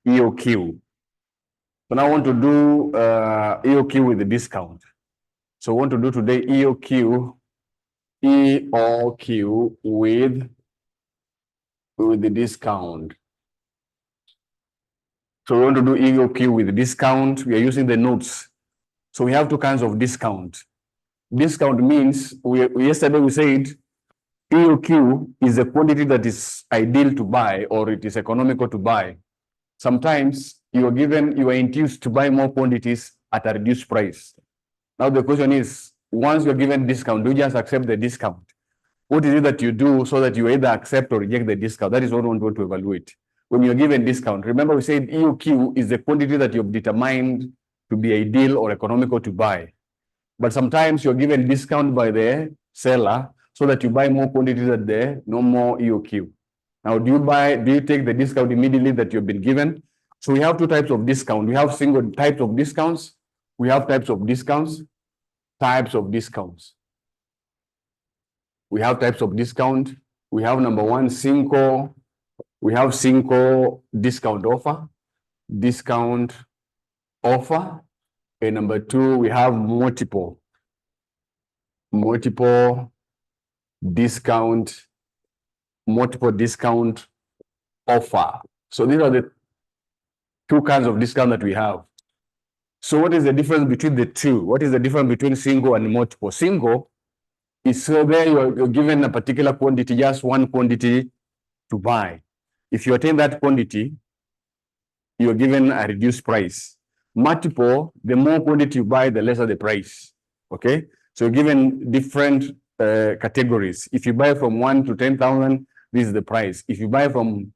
EOQ. So now I want to do EOQ with the discount. So we want to do today EOQ with the discount. So we want to do EOQ with the discount. We are using the notes. So we have two kinds of discount. Discount means, yesterday we said EOQ is a quantity that is ideal to buy or it is economical to buy. Sometimes you are induced to buy more quantities at a reduced price. Now the question is, once you're given discount, do you just accept the discount? What is it that you do so that you either accept or reject the discount? That is what we want to evaluate. When you're given discount, remember we said EOQ is the quantity that you've determined to be ideal or economical to buy. But sometimes you're given discount by the seller so that you buy more quantities at the no more EOQ. Now, do you take the discount immediately that you've been given? So we have two types of discount. We have single types of discounts. We have types of discounts. We have types of discount. We have number one, single. We have single discount offer. And number two, we have multiple discount offer. So these are the two kinds of discount that we have. So what is the difference between the two? What is the difference between single and multiple? Single is where you're given a particular quantity, just one quantity to buy. If you attain that quantity, you're given a reduced price. Multiple, the more quantity you buy, the lesser the price. Okay? So you're given different categories. If you buy from 1 to 10,000, this is the price. If you buy from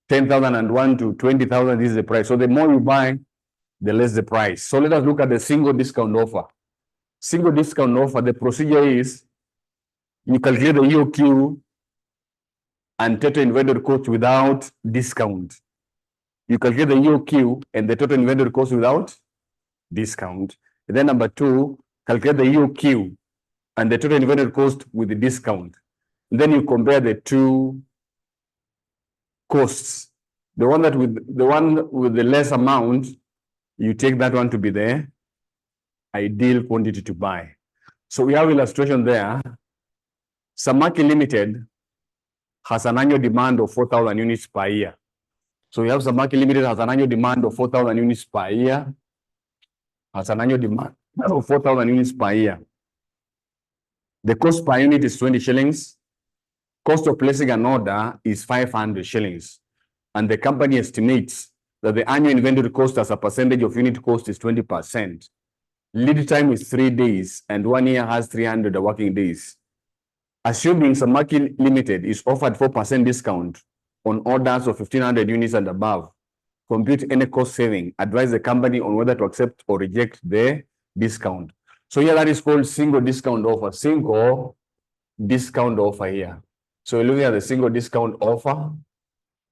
10,001 to 20,000, this is the price. So the more you buy, the less the price. So let us look at the single discount offer. Single discount offer, the procedure is you calculate the EOQ and total inventory cost without discount. You calculate the EOQ and the total inventory cost without discount. And then number two, calculate the EOQ and the total inventory cost with the discount. And then you compare the two costs. The one with the less amount, you take that one to be the ideal quantity to buy. So we have illustration there. Samaki Limited has an annual demand of 4,000 units per year. So we have Samaki Limited has an annual demand of 4,000 units per year. Has an annual demand of 4,000 units per year. The cost per unit is 20 shillings. Cost of placing an order is 500 shillings. And the company estimates that the annual inventory cost as a percentage of unit cost is 20%. Lead time is 3 days and 1 year has 300 working days. Assuming Samaki Limited is offered 4% discount on orders of 1,500 units and above, compute any cost saving, advise the company on whether to accept or reject the discount. So here that is called single discount offer. Single discount offer here. So we're looking at the single discount offer.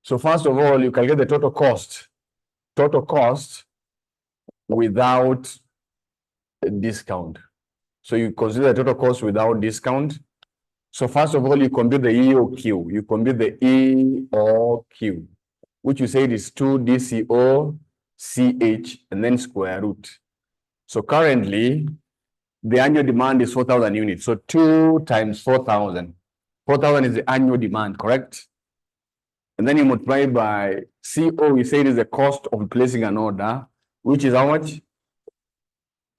So first of all, you calculate the total cost. Total cost without discount. So you consider the total cost without discount. So first of all, you compute the EOQ. You compute the EOQ, which you said is 2DCOCH and then square root. So currently, the annual demand is 4,000 units. So 2 times 4,000. 4,000 is the annual demand, correct? And then you multiply by CO, we said is the cost of placing an order, which is how much?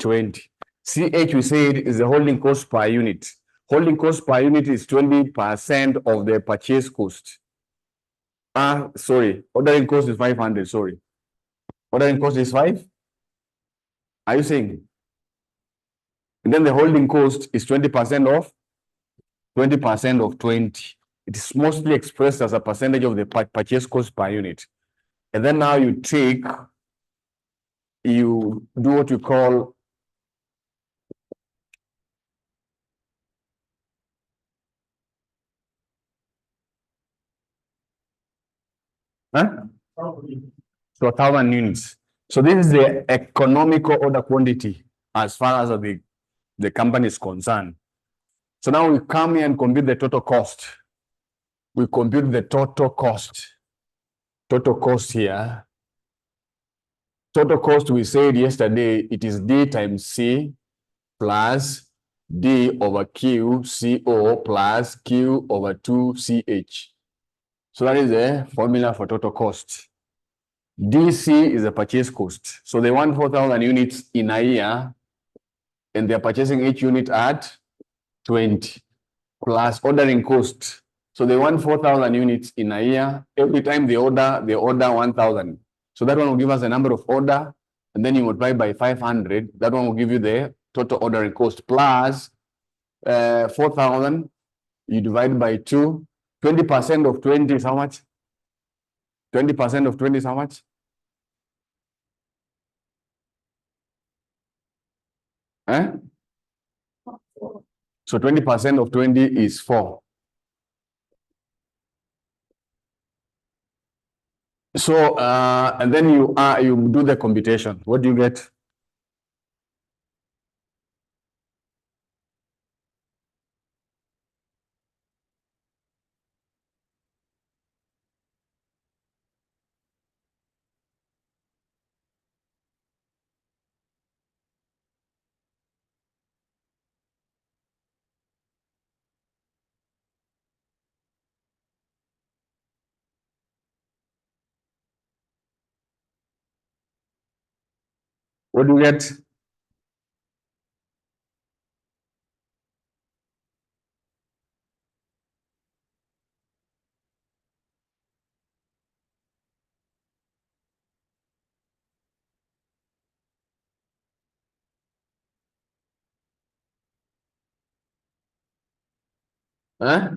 20. CH, we said, is the holding cost per unit. Holding cost per unit is 20% of the purchase cost. Ordering cost is 500, sorry. Ordering cost is 5? Are you saying? And then the holding cost is 20% of 20. It is mostly expressed as a percentage of the purchase cost per unit. And then now you do what you call So 1,000 units. So this is the economical order quantity as far as the company is concerned. So now we come here and compute the total cost. We compute the total cost. Total cost here Total cost, we said yesterday, it is D times C plus D over Q CO plus Q over 2CH. So that is the formula for total cost. DC is the purchase cost. So they want 4,000 units in a year, and they're purchasing each unit at 20 plus ordering cost. So they want 4,000 units in a year. Every time they order 1,000. So that one will give us the number of order, and then you multiply by 500. That one will give you the total ordering cost plus 4,000. You divide by 2. 20% of 20 is how much? 20% of 20 is how much? Eh? So 20% of 20 is 4. So and then you do the computation. What do you get? What do you get? Huh?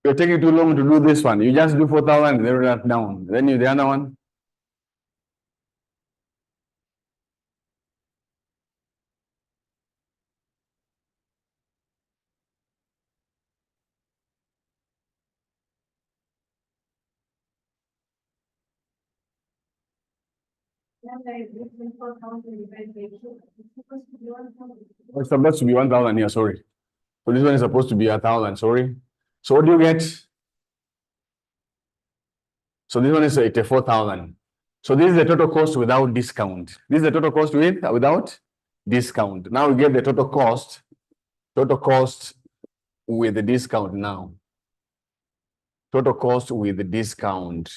You're taking too long to do this one. You just do 4,000, then write down. Then you the other one. It's supposed to be 1,000 here, sorry. So this one is supposed to be 1,000, sorry. So what do you get? So this one is 84,000. So this is the total cost without discount. This is the total cost without discount. Now we get the total cost with the discount now. Total cost with the discount.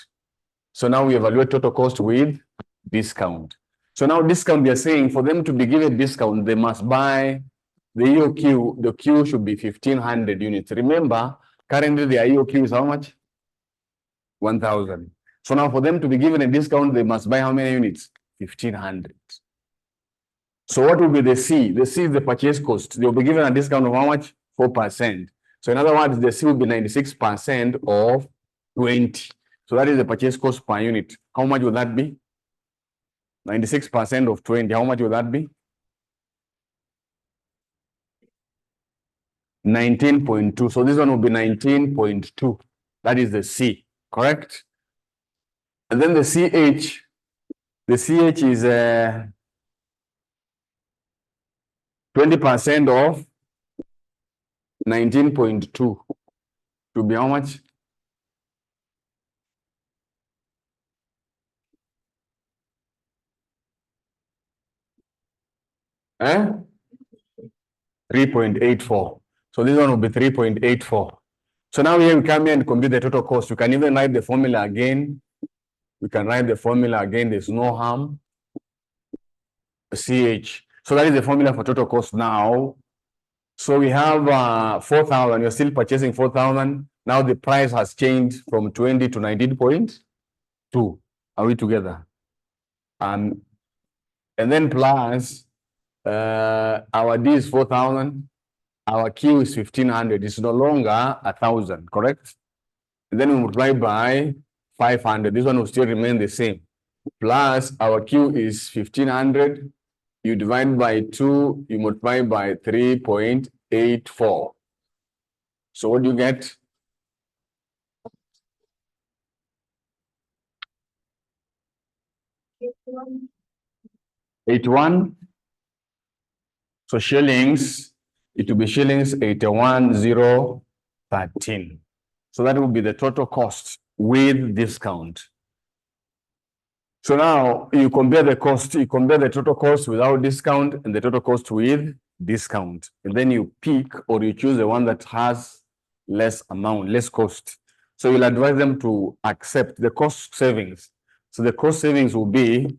So now we evaluate total cost with discount. So now discount, they're saying for them to be given discount, they must buy the EOQ. The Q should be 1,500 units. Remember, currently the EOQ is how much? 1,000. So now for them to be given a discount, they must buy how many units? 1,500. So what will be the C? The C is the purchase cost. They will be given a discount of how much? 4%. So in other words, the C will be 96% of 20. So that is the purchase cost per unit. How much will that be? 96% of 20. How much will that be? 19.2. So this one will be 19.2. That is the C, correct? And then the CH is 20% of 19.2 to be how much? Eh? 3.84. So this one will be 3.84. So now here we come here and compute the total cost. You can even write the formula again. We can write the formula again. There's no harm. CH. So that is the formula for total cost now. So we have 4,000. You're still purchasing 4,000. Now the price has changed from 20 to 19.2. Are we together? And then plus our D is 4,000. Our Q is 1,500. It's no longer 1,000, correct? And then we multiply by 500. This one will still remain the same. Plus our Q is 1,500. You divide by 2, you multiply by 3.84. So what do you get? 81. So shillings, it will be shillings 81,013. So that will be the total cost with discount. So now you compare the cost, you compare the total cost without discount and the total cost with discount. And then you pick or you choose the one that has less amount, less cost. So you'll advise them to accept the cost savings. So the cost savings will be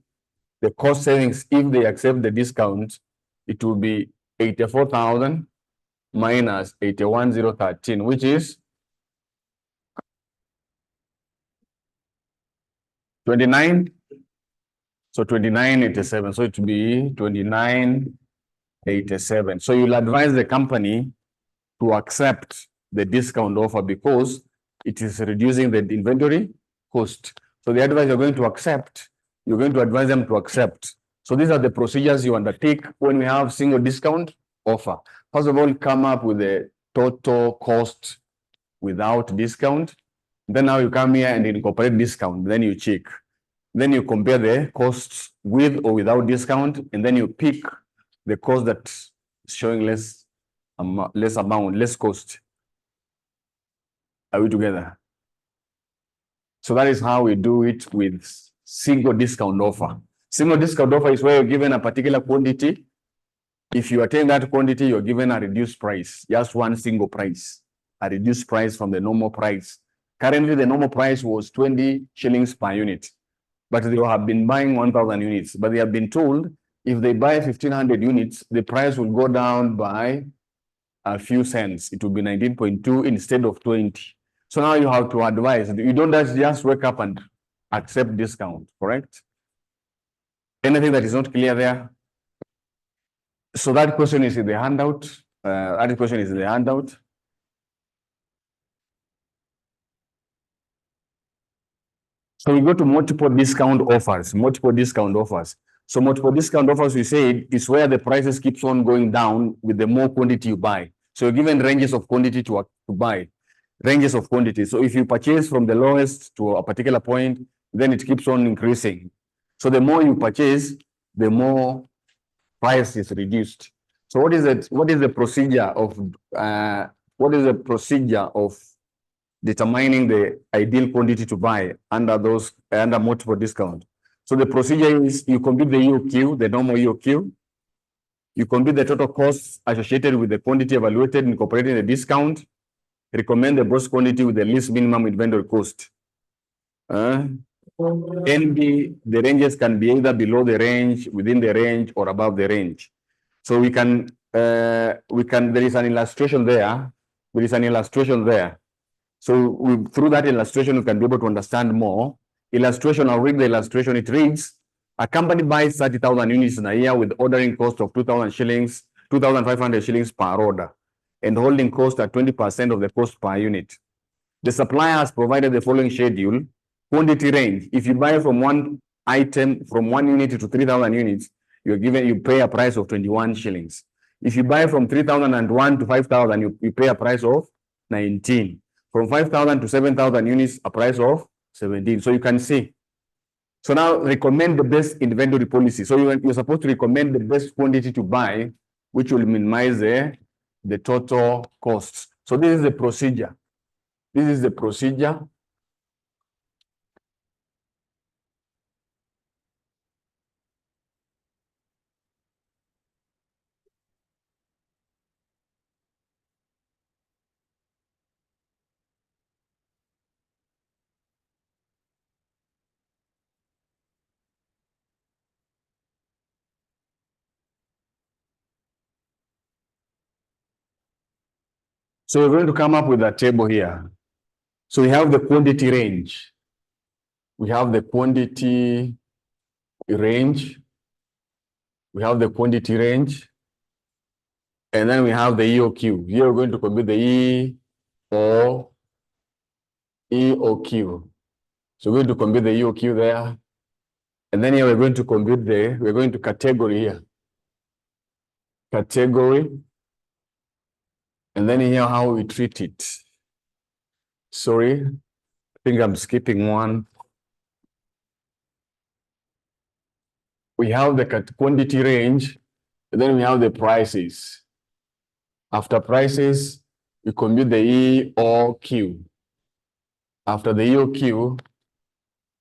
the cost savings if they accept the discount, it will be 84,000 minus 81,013, which is 29. So 2987. So it will be 2987. So you'll advise the company to accept the discount offer because it is reducing the inventory cost. So the advice you're going to accept, you're going to advise them to accept. So these are the procedures you undertake when we have single discount offer. First of all, come up with the total cost without discount. Then now you come here and incorporate discount. Then you check. Then you compare the costs with or without discount, and then you pick the cost that's showing less amount, less cost. Are we together? So that is how we do it with single discount offer. Single discount offer is where you're given a particular quantity. If you attain that quantity, you're given a reduced price, just one single price, a reduced price from the normal price. Currently, the normal price was 20 shillings per unit, but they have been buying 1,000 units. But they have been told if they buy 1,500 units, the price will go down by a few cents. It will be 19.2 instead of 20. So now you have to advise. You don't just wake up and accept discount, correct? Anything that is not clear there? So that question is in the handout. That question is in the handout. So we go to multiple discount offers. Multiple discount offers. So multiple discount offers, we say, is where the prices keeps on going down with the more quantity you buy. So you're given ranges of quantity to buy, ranges of quantity. So if you purchase from the lowest to a particular point, then it keeps on increasing. So the more you purchase, the more price is reduced. So what is it? What is the procedure of determining the ideal quantity to buy under multiple discount? So the procedure is you compute the EOQ, the normal EOQ. You compute the total costs associated with the quantity evaluated, incorporating the discount. Recommend the gross quantity with the least minimum inventory cost. The ranges can be either below the range, within the range, or above the range. So there is an illustration there. There is an illustration there. So through that illustration, you can be able to understand more. Illustration, I'll read the illustration. It reads, a company buys 30,000 units in a year with ordering cost of 2,000 shillings, 2,500 shillings per order, and holding cost at 20% of the cost per unit. The supplier has provided the following schedule. Quantity range. If you buy from one item, from 1 unit to 3,000 units, you pay a price of 21 shillings. If you buy from 3,001 to 5,000, you pay a price of 19. From 5,000 to 7,000 units, a price of 17. So you can see. So now recommend the best inventory policy. So you're supposed to recommend the best quantity to buy, which will minimize the total costs. So this is the procedure. This is the procedure. So we're going to come up with a table here. So we have the quantity range. We have the quantity range. We have the quantity range. And then we have the EOQ. Here we're going to compute the EOQ. So we're going to compute the EOQ there. And then here we're going to compute we're going to category here. Category. And then here how we treat it. Sorry, I think I'm skipping one. We have the quantity range, and then we have the prices. After prices, we compute the EOQ. After the EOQ,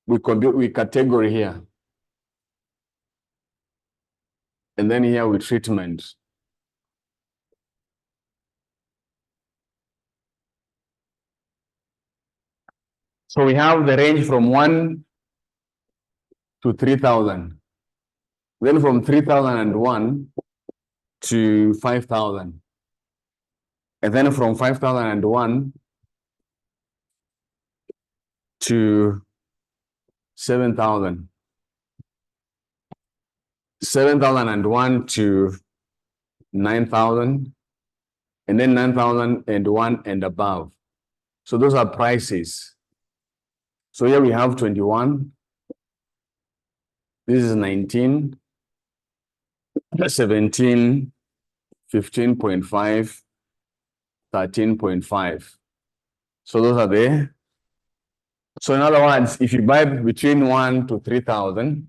we compute category here. And then here with treatment. So we have the range from 1 to 3,000. Then from 3,001 to 5,000. And then from 5,001 to 7,000. 7,001 to 9,000. And then 9,001 and above. So those are prices. So here we have 21. This is 19, 17, 15.5, 13.5. So those are there. So in other words, if you buy between 1 to 3,000,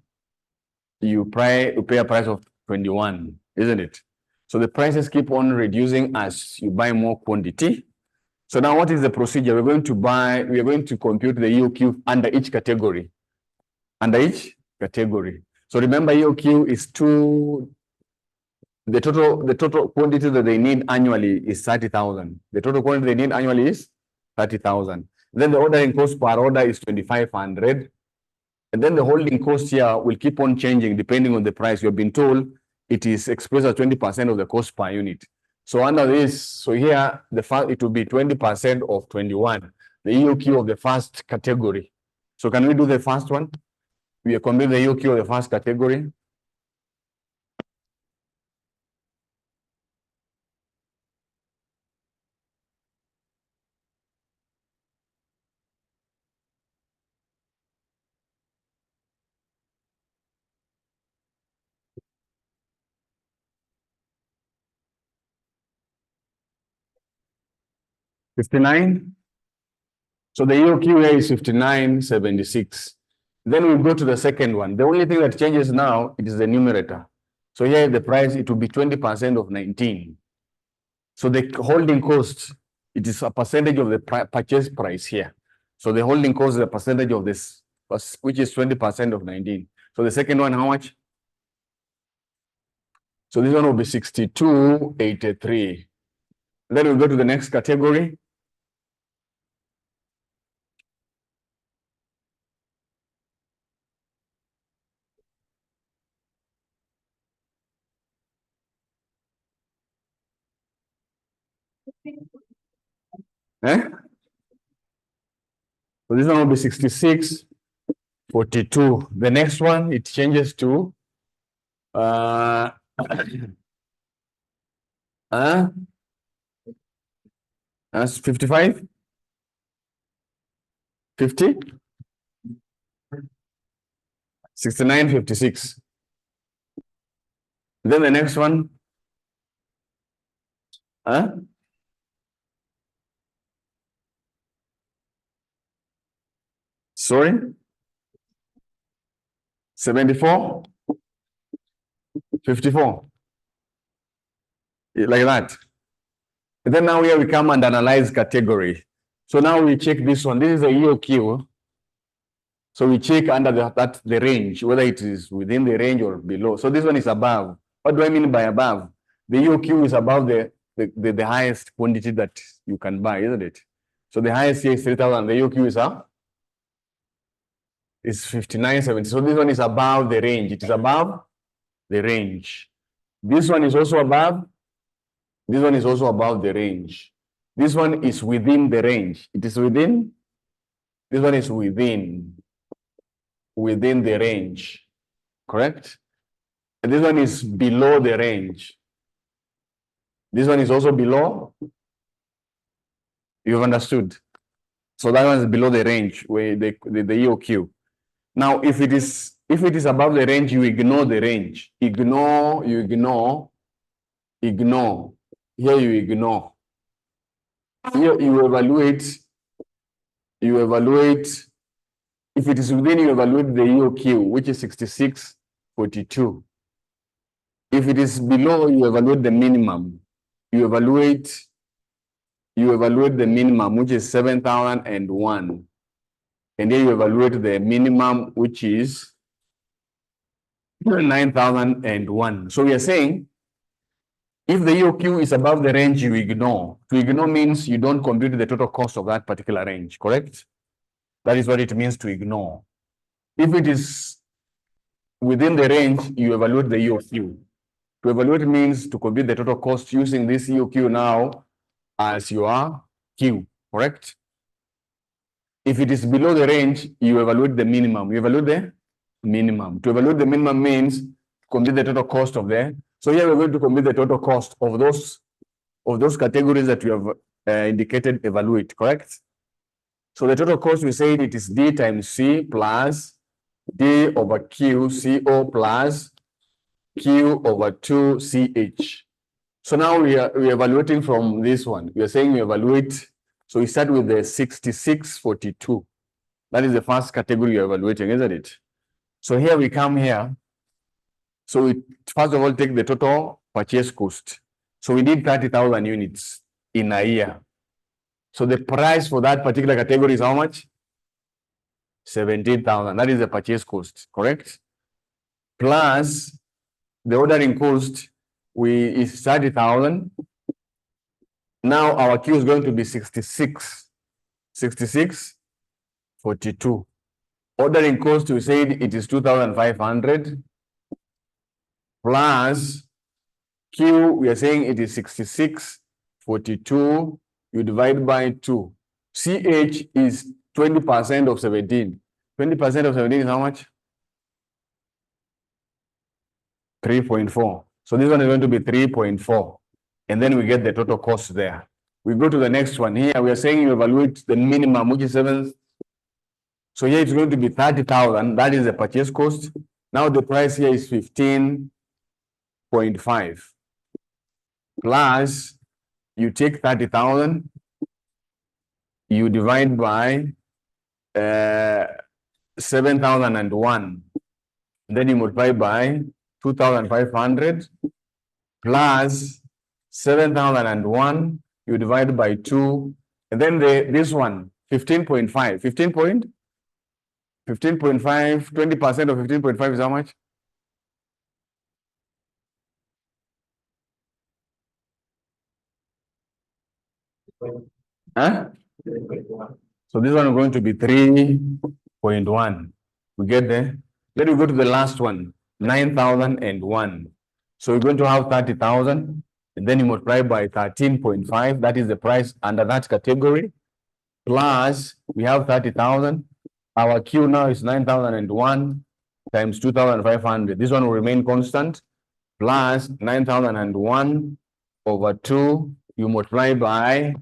you pay a price of 21, isn't it? So the prices keep on reducing as you buy more quantity. So now what is the procedure? We are going to compute the EOQ under each category. Under each category. So remember, EOQ is the total quantity that they need annually is 30,000. The total quantity they need annually is 30,000. Then the ordering cost per order is 2,500. And then the holding cost here will keep on changing depending on the price. You've been told it is expressed as 20% of the cost per unit. So under this, so here it will be 20% of 21, the EOQ of the first category. So can we do the first one? We are computing the EOQ of the first category. $59. So the EOQ here is 59.76. Then we go to the second one. The only thing that changes now, it is the numerator. So here the price, it will be 20% of 19. So the holding cost, it is a percentage of the purchase price here. So the holding cost is a percentage of this, which is 20% of 19. So the second one, how much? So this one will be 62.83. Then we go to the next category. So this one will be 66.42. The next one, it changes to that's 55, 50, 69.56. Then the next one, sorry, 74, 54, like that. And then now here we come and analyze category. So now we check this one. This is a EOQ. So we check under the range, whether it is within the range or below. So this one is above. What do I mean by above? The EOQ is above the highest quantity that you can buy, isn't it? So the highest here is 3,000. The EOQ is up. Is 59.70. So this one is above the range. It is above the range. This one is also above. This one is also above the range. This one is within the range. It is within. This one is within the range. Correct? And this one is below the range. This one is also below. You've understood. So that one is below the range, where the EOQ. Now, if it is above the range, you ignore the range. Ignore. Here you ignore. Here you evaluate. If it is within, you evaluate the EOQ, which is 66.42. If it is below, you evaluate the minimum. You evaluate the minimum, which is 7,001. And then you evaluate the minimum, which is 9,001. So we are saying if the EOQ is above the range, you ignore. To ignore means you don't compute the total cost of that particular range, correct? That is what it means to ignore. If it is within the range, you evaluate the EOQ. To evaluate means to compute the total cost using this EOQ now as your Q, correct? If it is below the range, you evaluate the minimum. You evaluate the minimum. To evaluate the minimum means compute the total cost of the. So here we're going to compute the total cost of those categories that we have indicated evaluate, correct? So the total cost, we said it is D times C plus D over Q, CO plus Q over 2 CH. So now we are evaluating from this one. We are saying we evaluate. So we start with the 6642. That is the first category you're evaluating, isn't it? So here we come here. So we first of all take the total purchase cost. So we need 30,000 units in a year. So the price for that particular category is how much? 17,000. That is the purchase cost, correct? Plus the ordering cost is 30,000. Now our Q is going to be 6642. Ordering cost, we said it is 2,500 plus Q, we are saying it is 6642. You divide by 2. CH is 20% of 17. 20% of 17 is how much? 3.4. So this one is going to be 3.4. And then we get the total cost there. We go to the next one. Here we are saying you evaluate the minimum, which is 7. So here it's going to be 30,000. That is the purchase cost. Now the price here is 15.5. Plus, you take 30,000, you divide by 7,001. Then you multiply by 2,500 plus 7,001, you divide by 2. And then this one, 15.5. 15.5, 20% of 15.5 is how much? Huh? So this one is going to be 3.1. We get there. Then we go to the last one, 9,001. So we're going to have 30,000, and then you multiply by 13.5. That is the price under that category. Plus, we have 30,000. Our Q now is 9,001 times 2,500. This one will remain constant. Plus 9,001 over 2. You multiply by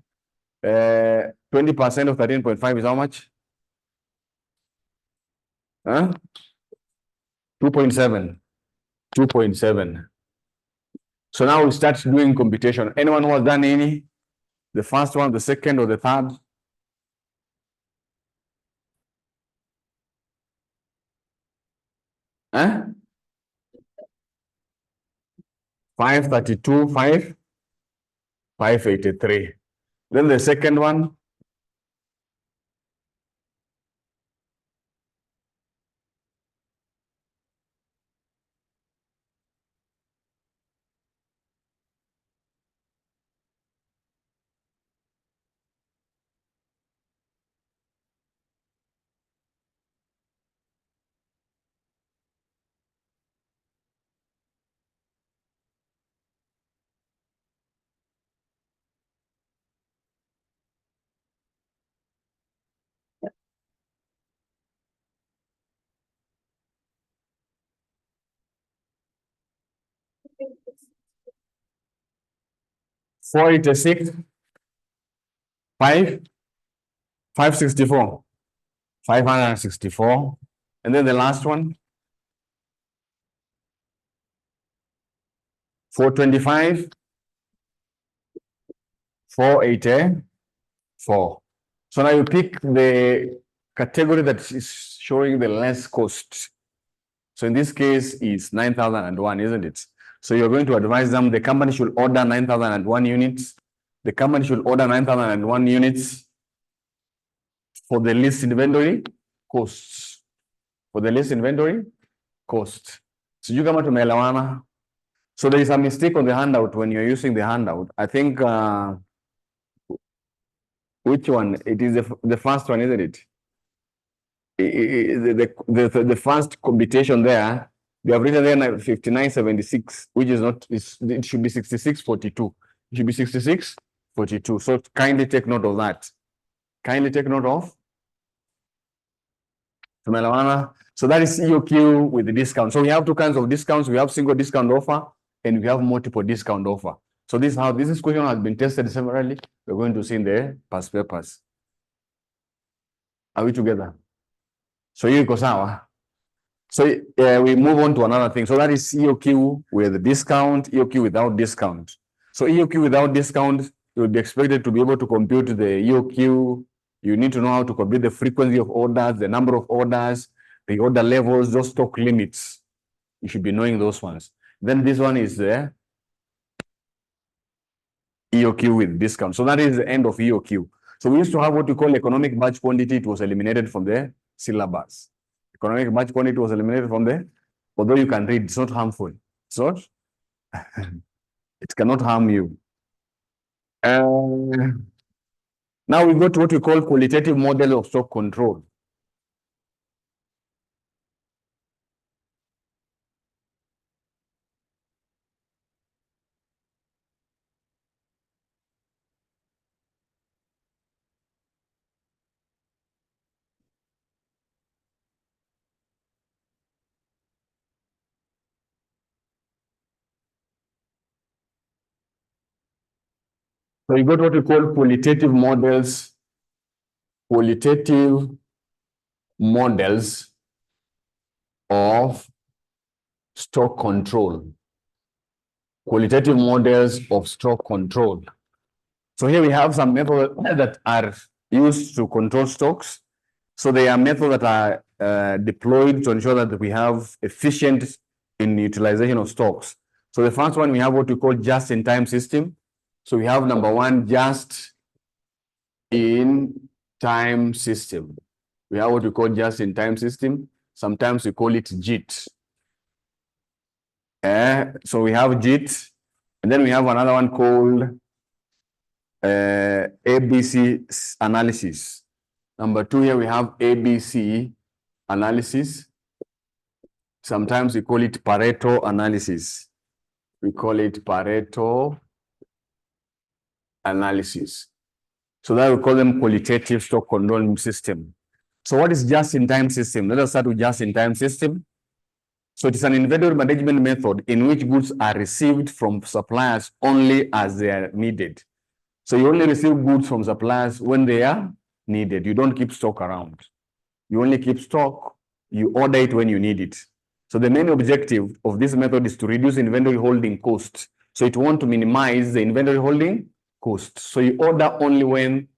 20% of 13.5 is how much? 2.7. 2.7. So now we start doing computation. Anyone who has done any? The first one, the second, or the third? Huh? 532, 583. Then the second one. Four 86, 564, 564, and then the last one, 425, 484. So now you pick the category that is showing the less cost. So in this case, it's 9,001, isn't it? So you're going to advise them the company should order 9,001 units. The company should order 9,001 units for the least inventory costs. For the least inventory cost. Sijui kama tumeelewana. So there is a mistake on the handout when you're using the handout. I think which one? It is the first one, isn't it? The first computation there, they have written there 5976, which is not, it should be 6642. It should be 6642. So kindly take note of that. Kindly take note of. So that is EOQ with the discount. So we have two kinds of discounts. We have single discount offer and we have multiple discount offer. So this is how this question has been tested separately. We're going to see in the past papers. Are we together? So you go sawa. So we move on to another thing. So that is EOQ with discount, EOQ without discount. So EOQ without discount, you will be expected to be able to compute the EOQ. You need to know how to compute the frequency of orders, the number of orders, the order levels, those stock limits. You should be knowing those ones. Then this one is the EOQ with discount. So that is the end of EOQ. So we used to have what we call economic batch quantity. It was eliminated from the syllabus. Economic batch quantity was eliminated from the, although you can read, it's not harmful. It's not, it cannot harm you. Now we go to what we call qualitative model of stock control. So you got what we call qualitative models of stock control. Qualitative models of stock control. So here we have some methods that are used to control stocks. So they are methods that are deployed to ensure that we have efficient in utilization of stocks. So the first one, we have what we call just-in-time system. So we have number one, just-in-time system. We have what we call just-in-time system. Sometimes we call it JIT. So we have JIT, and then we have another one called ABC analysis. Number two, here we have ABC analysis. Sometimes we call it Pareto analysis. We call it Pareto analysis. So that we call them qualitative stock control system. So what is just-in-time system? Let us start with just-in-time system. So it is an inventory management method in which goods are received from suppliers only as they are needed. So you only receive goods from suppliers when they are needed. You don't keep stock around. You only keep stock, you order it when you need it. So the main objective of this method is to reduce inventory holding costs. So it wants to minimize the inventory holding cost. So you order only when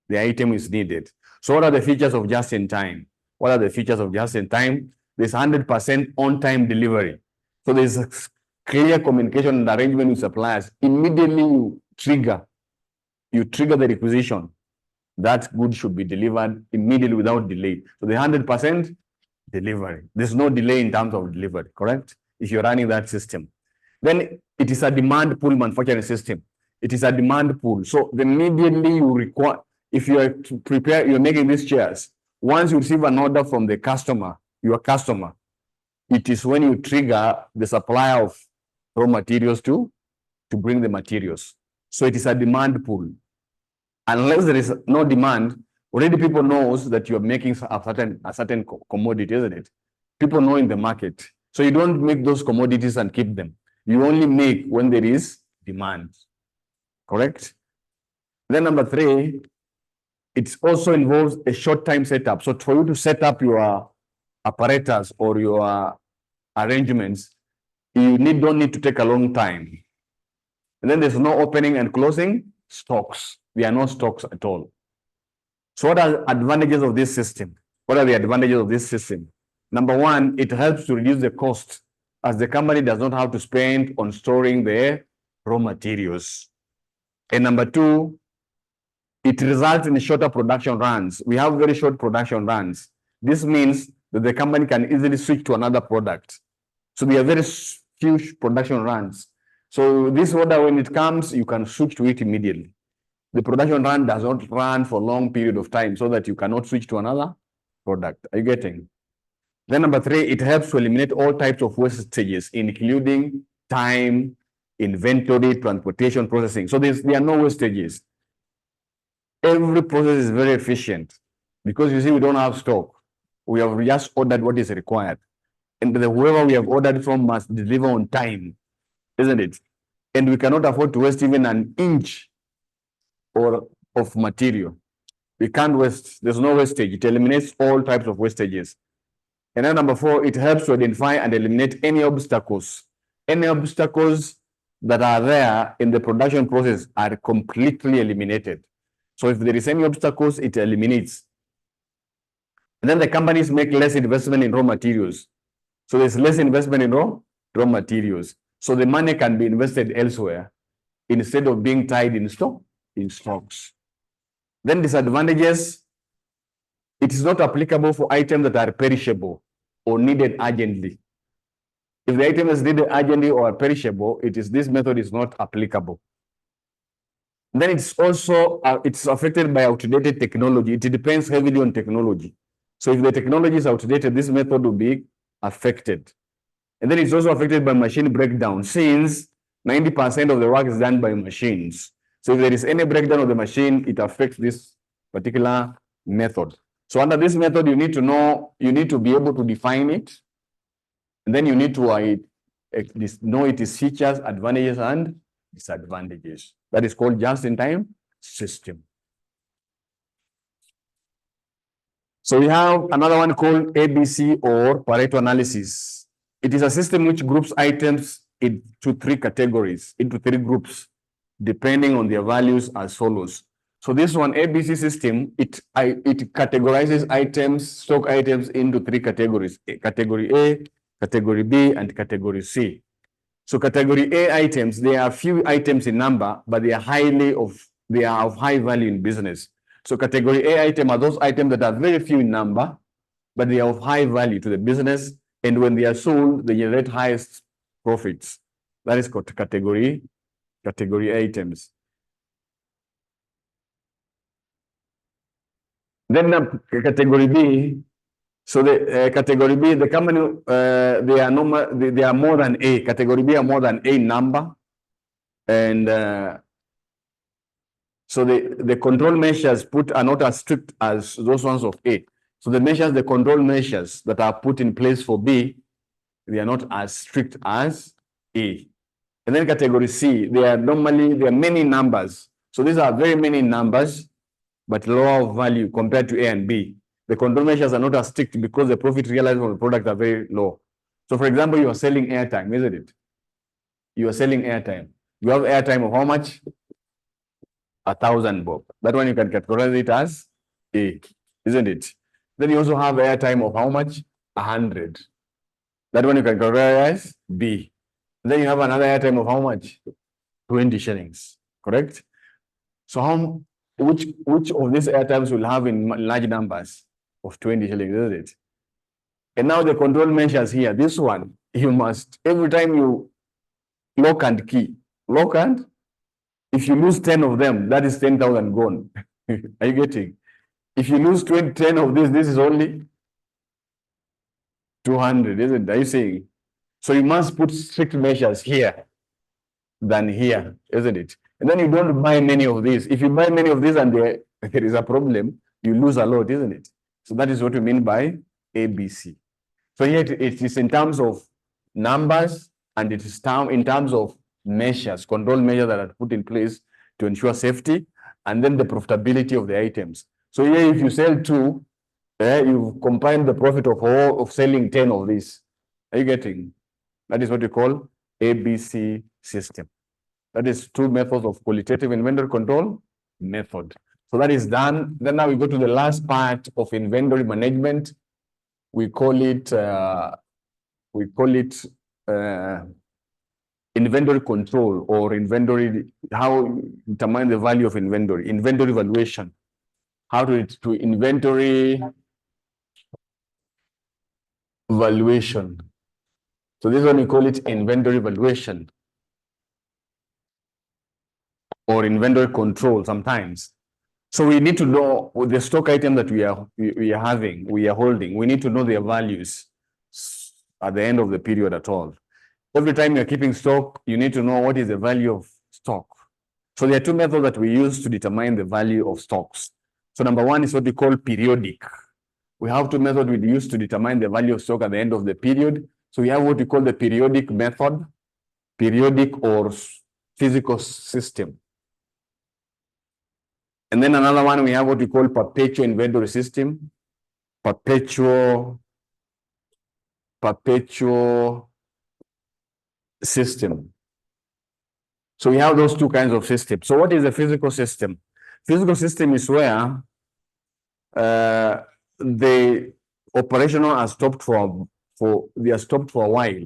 the item is needed. So what are the features of just-in-time? What are the features of just-in-time? There's 100% on-time delivery. So there's a clear communication and arrangement with suppliers. Immediately you trigger the requisition. That good should be delivered immediately without delay. So the 100% delivery. There's no delay in terms of delivery, correct? If you're running that system. Then it is a demand pool manufacturing system. It is a demand pool. So immediately you require, if you are to prepare, you're making these chairs. Once you receive an order from the customer, your customer, it is when you trigger the supplier of raw materials to bring the materials. So it is a demand pool. Unless there is no demand, already people knows that you're making a certain commodity, isn't it? People know in the market. So you don't make those commodities and keep them. You only make when there is demand. Correct? Then number three, it also involves a short time setup. So for you to set up your apparatus or your arrangements, you don't need to take a long time. And then there's no opening and closing stocks. There are no stocks at all. So what are advantages of this system? What are the advantages of this system? Number one, it helps to reduce the cost as the company does not have to spend on storing their raw materials. And number two, it results in shorter production runs. We have very short production runs. This means that the company can easily switch to another product. So they are very huge production runs. So this order, when it comes, you can switch to it immediately. The production run does not run for a long period of time so that you cannot switch to another product. Are you getting? Then number 3, it helps to eliminate all types of wastages, including time, inventory, transportation, processing. So there are no wastages. Every process is very efficient because you see we don't have stock. We have just ordered what is required. And whoever we have ordered from must deliver on time, isn't it? And we cannot afford to waste even an inch of material. We can't waste. There's no wastage. It eliminates all types of wastages. And then number 4, it helps to identify and eliminate any obstacles. Any obstacles that are there in the production process are completely eliminated. So if there is any obstacles, it eliminates. And then the companies make less investment in raw materials. So there's less investment in raw materials. So the money can be invested elsewhere instead of being tied in stocks. Then disadvantages, it is not applicable for items that are perishable or needed urgently. If the item is needed urgently or perishable, this method is not applicable. Then it's also it's affected by outdated technology. It depends heavily on technology. So if the technology is outdated, this method will be affected. And then it's also affected by machine breakdown, since 90% of the work is done by machines. So if there is any breakdown of the machine, it affects this particular method. So under this method, you need to be able to define it. And then you need to know its features, advantages, and disadvantages. That is called just-in-time system. So we have another one called ABC or Pareto analysis. It is a system which groups items into 3 categories, into 3 groups, depending on their values as follows. So this one, ABC system, it categorizes items, stock items, into 3 categories: category A, category B, and category C. So category A items, there are few items in number, but they are of high value in business. So category A item are those items that are very few in number, but they are of high value to the business. And when they are sold, they generate highest profits. That is called category items. Then category B. So the category B, the company, they are more than A. Category B are more than A number. And so the control measures put are not as strict as those ones of A. So the control measures that are put in place for B, they are not as strict as A. And then category C, there are many numbers. So these are very many numbers, but lower value compared to A and B. The control measures are not as strict because the profit realized from the product are very low. So for example, you are selling airtime, isn't it? You are selling airtime. You have airtime of how much? 1,000 bob. That one you can categorize it as A, isn't it? Then you also have airtime of how much? 100. That one you can categorize as B. Then you have another airtime of how much? 20 shillings, correct? So which of these airtimes will have in large numbers of 20 shillings, isn't it? And now the control measures here, this one, you must, every time you lock and key, if you lose 10 of them, that is 10,000 gone. Are you getting? If you lose 10 of this is only 200, isn't it? Are you saying? So you must put strict measures here than here, isn't it? And then you don't buy many of these. If you buy many of these and there is a problem, you lose a lot, isn't it? So that is what we mean by ABC. So here it is in terms of numbers, and it is in terms of measures, control measures that are put in place to ensure safety, and then the profitability of the items. So here, if you sell 2, you combine the profit of selling 10 of these. Are you getting? That is what we call ABC system. That is 2 methods of qualitative inventory control method. So that is done. Then now we go to the last part of inventory management. We call it inventory control, or inventory, how determine the value of inventory valuation, how to inventory valuation. So this one we call it inventory valuation or inventory control sometimes. So we need to know with the stock item that we are holding, we need to know their values at the end of the period at all. Every time you're keeping stock, you need to know what is the value of stock. So there are two methods that we use to determine the value of stocks. So number one is what we call periodic. We have two methods we use to determine the value of stock at the end of the period. So we have what we call the periodic method, periodic or physical system. And then another one, we have what we call perpetual inventory system, perpetual system. So we have those two kinds of systems. So what is a physical system? Physical system is where the operational are stopped for a while.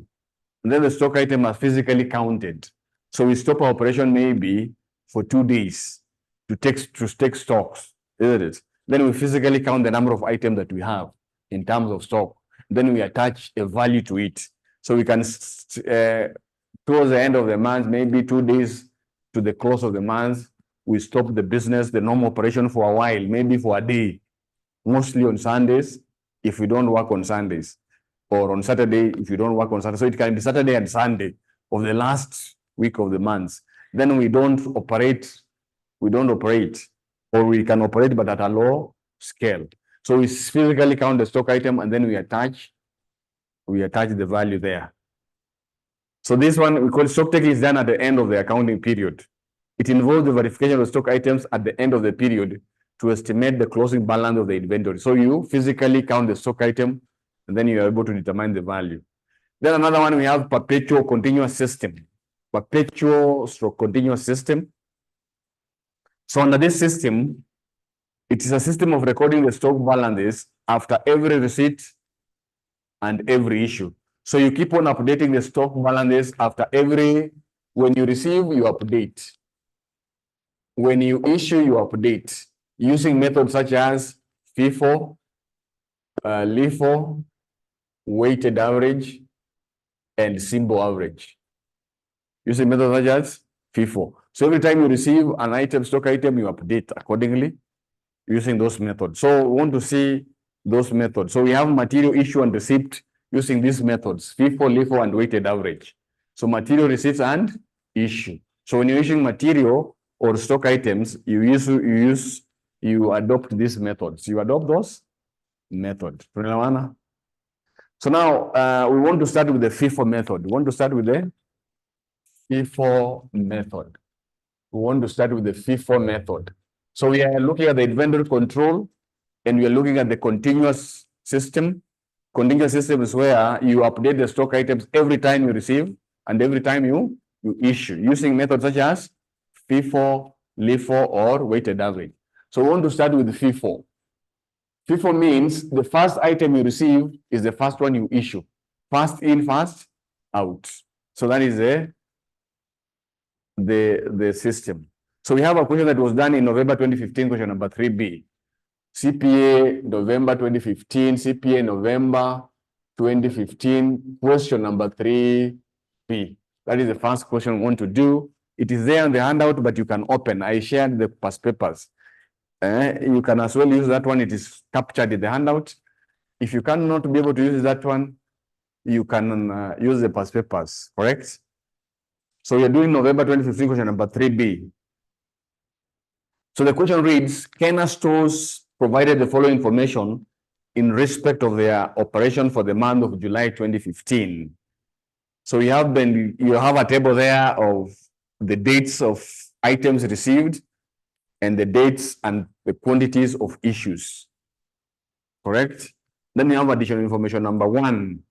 And then the stock item are physically counted. So we stop our operation maybe for 2 days to take stocks, isn't it? Then we physically count the number of items that we have in terms of stock. Then we attach a value to it. So we can, towards the end of the month, maybe 2 days to the close of the month, we stop the business, the normal operation for a while, maybe for a day, mostly on Sundays, if we don't work on Sundays, or on Saturday, if you don't work on Saturday. So it can be Saturday and Sunday of the last week of the month. Then we don't operate, or we can operate, but at a low scale. So we physically count the stock item and then we attach the value there. So this one we call stock taking is done at the end of the accounting period. It involves the verification of stock items at the end of the period to estimate the closing balance of the inventory. So you physically count the stock item and then you are able to determine the value. Then another one, we have perpetual continuous system. Perpetual/continuous system. So under this system, it is a system of recording the stock balances after every receipt and every issue. So you keep on updating the stock balances after when you receive, you update. When you issue, you update using methods such as FIFO, LIFO, weighted average, and simple average. Using methods such as FIFO. So every time you receive an item, stock item, you update accordingly using those methods. So we want to see those methods. So we have material issue and receipt using these methods, FIFO, LIFO, and weighted average. So material, receipts, and issue. So when you're issuing material or stock items, you adopt these methods. You adopt those methods. So now we want to start with the FIFO method. We want to start with the FIFO method. So we are looking at the inventory control and we are looking at the continuous system. Continuous system is where you update the stock items every time you receive and every time you issue using methods such as FIFO, LIFO, or weighted average. So we want to start with the FIFO. FIFO means the first item you receive is the first one you issue. First in, first out. So that is the system. So we have a question that was done in November 2015, question number 3B. CPA November 2015, CPA November 2015, question number 3B. That is the first question we want to do. It is there on the handout, but you can open. I shared the past papers. You can as well use that one. It is captured in the handout. If you cannot be able to use that one, you can use the past papers, correct? So we are doing November 2015, question number 3B. So the question reads, Kenner Stores provided the following information in respect of their operation for the month of July 2015. So you have a table there of the dates of items received and the dates and the quantities of issues, correct? Then you have additional information. Number one,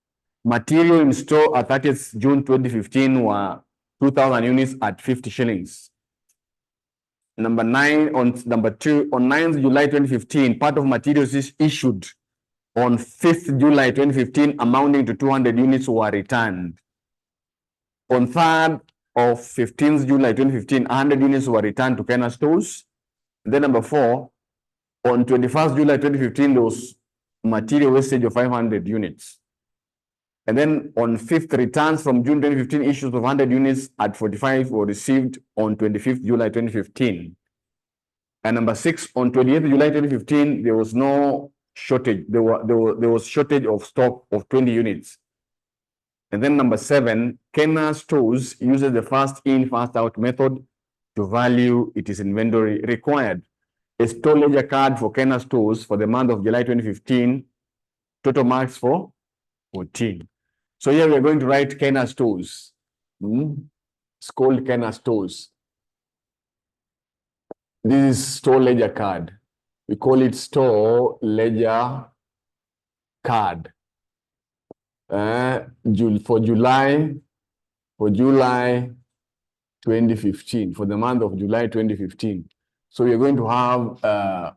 material in store at 30th June 2015 were 2,000 units at 50 shillings. Number two, on 9th July 2015, part of materials is issued on 5th July 2015 amounting to 200 units were returned. On 3rd of 15th July 2015, 100 units were returned to Kenner Stores. Then number 4, on 21st July 2015, there was material wastage of 500 units. And then on 5th, returns from June 2015 issues of 100 units at 45 were received on 25th July 2015. And number 6, on 28th July 2015, there was no shortage. There was shortage of stock of 20 units. And then number 7, Kena Stores uses the first in, first out method to value its inventory required. A store ledger card for Kena Stores for the month of July 2015, total marks for 14. So here we are going to write Kena Stores. It's called Kena Stores. This is store ledger card. We call it store ledger card. For July 2015, for the month of July 2015. So we are going to have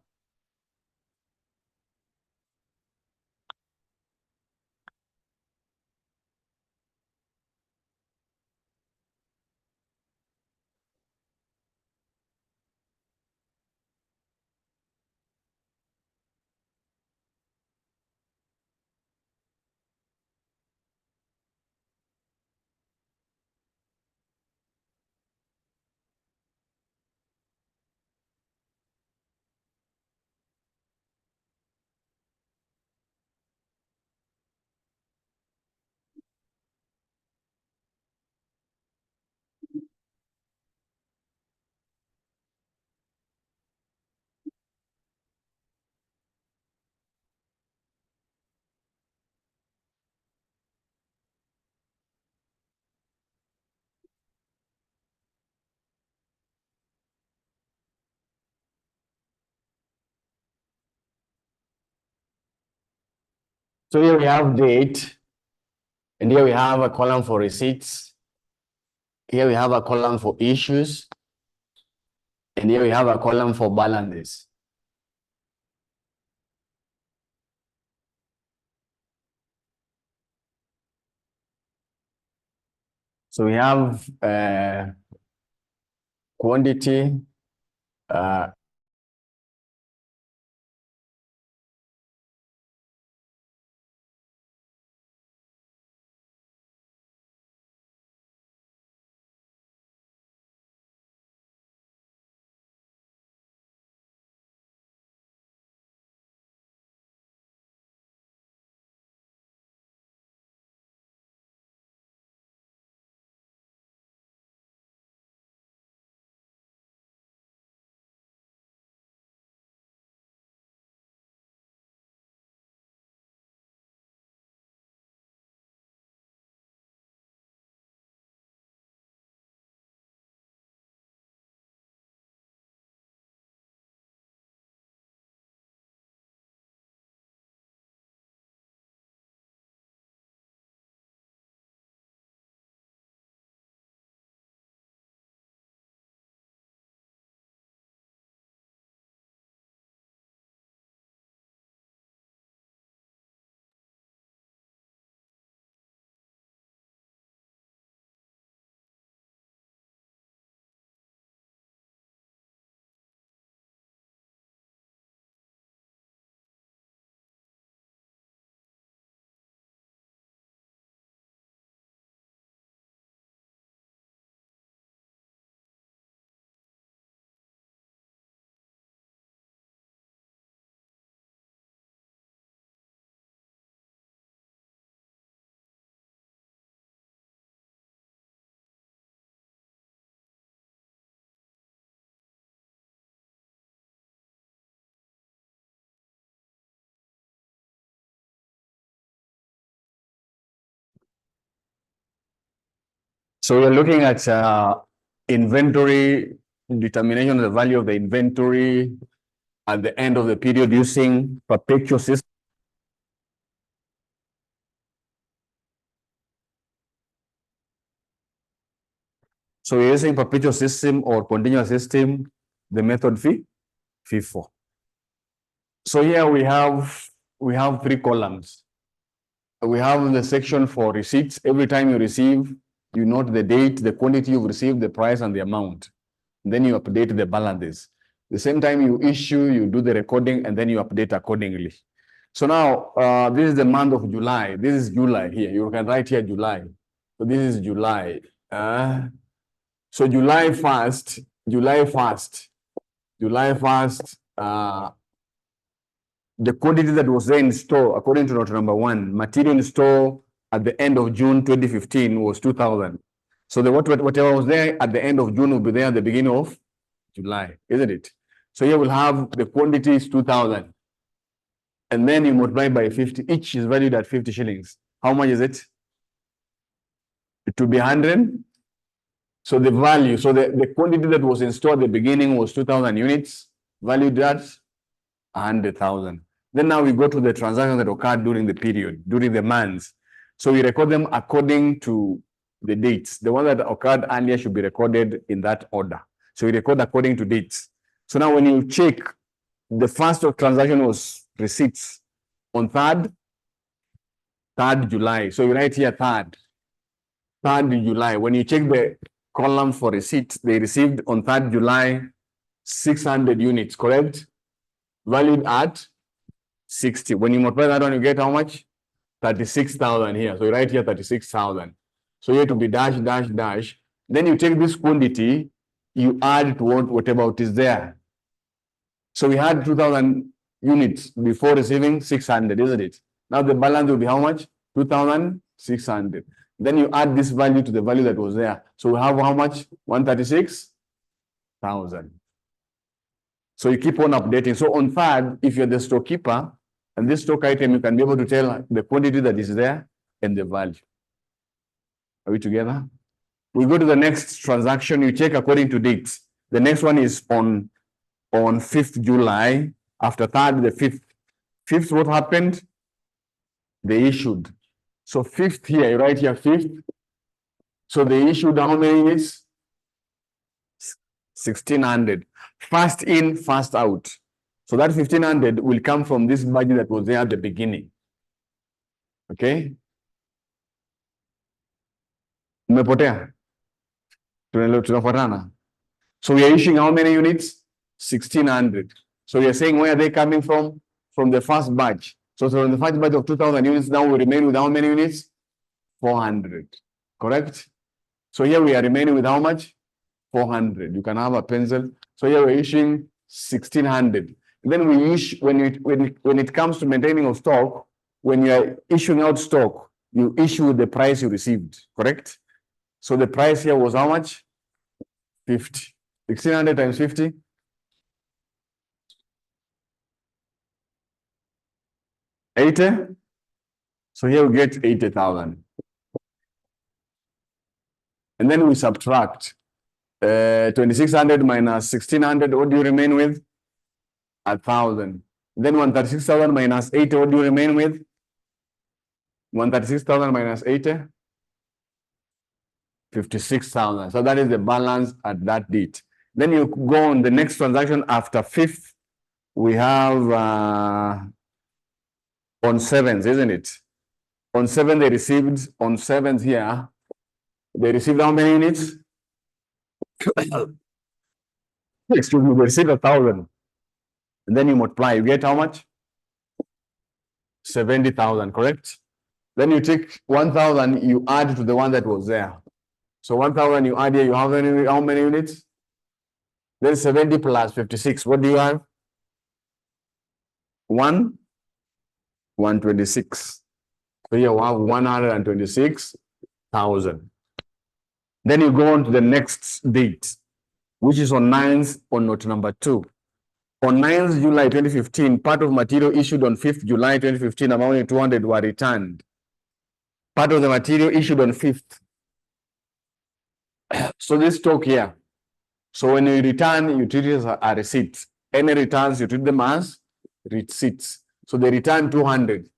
so here we have date, and here we have a column for receipts. Here we have a column for issues, and here we have a column for balances. So we have quantity, so we're looking at inventory, determination of the value of the inventory at the end of the period using perpetual system. So we're using perpetual system or continuous system, the method FIFO. So here we have 3 columns. We have the section for receipts. Every time you receive, you note the date, the quantity you've received, the price, and the amount. Then you update the balances. The same time you issue, you do the recording, and then you update accordingly. So now, this is the month of July. This is July here. You can write here July. So this is July. So July 1st, the quantity that was there in store, according to note number 1, material in store at the end of June 2015 was 2,000. So whatever was there at the end of June will be there at the beginning of July, isn't it? So here we'll have the quantity is 2,000. And then you multiply by 50. Each is valued at 50 shillings. How much is it? It will be 100. So the value, so the quantity that was in store at the beginning was 2,000 units, valued at 100,000. Then now we go to the transactions that occurred during the period, during the months. So we record them according to the dates. The one that occurred earlier should be recorded in that order. So we record according to dates. So now when you check, the first transaction was receipts on 3rd July. So you write here 3rd July. When you check the column for receipts, they received on 3rd July 600 units, correct? Valued at 60. When you multiply that one, you get how much? 36,000 here. So you write here 36,000. So you have to be dash, dash, dash. Then you take this quantity, you add to whatever it is there. So we had 2,000 units before receiving 600, isn't it? Now the balance will be how much? 2,600. Then you add this value to the value that was there. So we have how much? 136,000. So you keep on updating. So on 3rd, if you're the storekeeper, and this stock item, you can be able to tell the quantity that is there and the value. Are we together? We go to the next transaction. You check according to dates. The next one is on 5th July. After 3rd, the 5th. 5th, what happened? They issued. So 5th here, you write here 5th. So they issued how many units? 1,600. First in, first out. So that 1,500 will come from this budget that was there at the beginning. Okay? Umepotea? Tunafuatana. So we are issuing how many units? 1,600. So we are saying where are they coming from? From the first batch. So from the first batch of 2,000 units, now we remain with how many units? 400. Correct? So here we are remaining with how much? 400. You can have a pencil. So here we're issuing 1,600. Then we issue, when it comes to maintaining of stock, when you are issuing out stock, you issue the price you received, correct? So the price here was how much? 50. 1,600 times 50? $80? So here we get 80,000. And then we subtract 2,600 minus 1,600. What do you remain with? 1,000. Then 136,000 minus 80. What do you remain with? 136,000 minus 80. 56,000. So that is the balance at that date. Then you go on the next transaction after 5th. We have on 7th, isn't it? On 7th, they received, on 7th here, they received how many units? Excuse me, they received 1,000. And then you multiply, you get how much? 70,000, correct? Then you take 1,000, you add to the one that was there. So 1,000 you add here, you have how many units? Then 70 plus 56, what do you have? 126. So you have 126,000. Then you go on to the next date, which is on 9th on note number 2. On 9th July 2015, part of material issued on 5th July 2015 amounting to 200 were returned. Part of the material issued on 5th. So this stock here. So when you return, you treat it as a receipt. Any returns, you treat them as receipts. So they returned 200.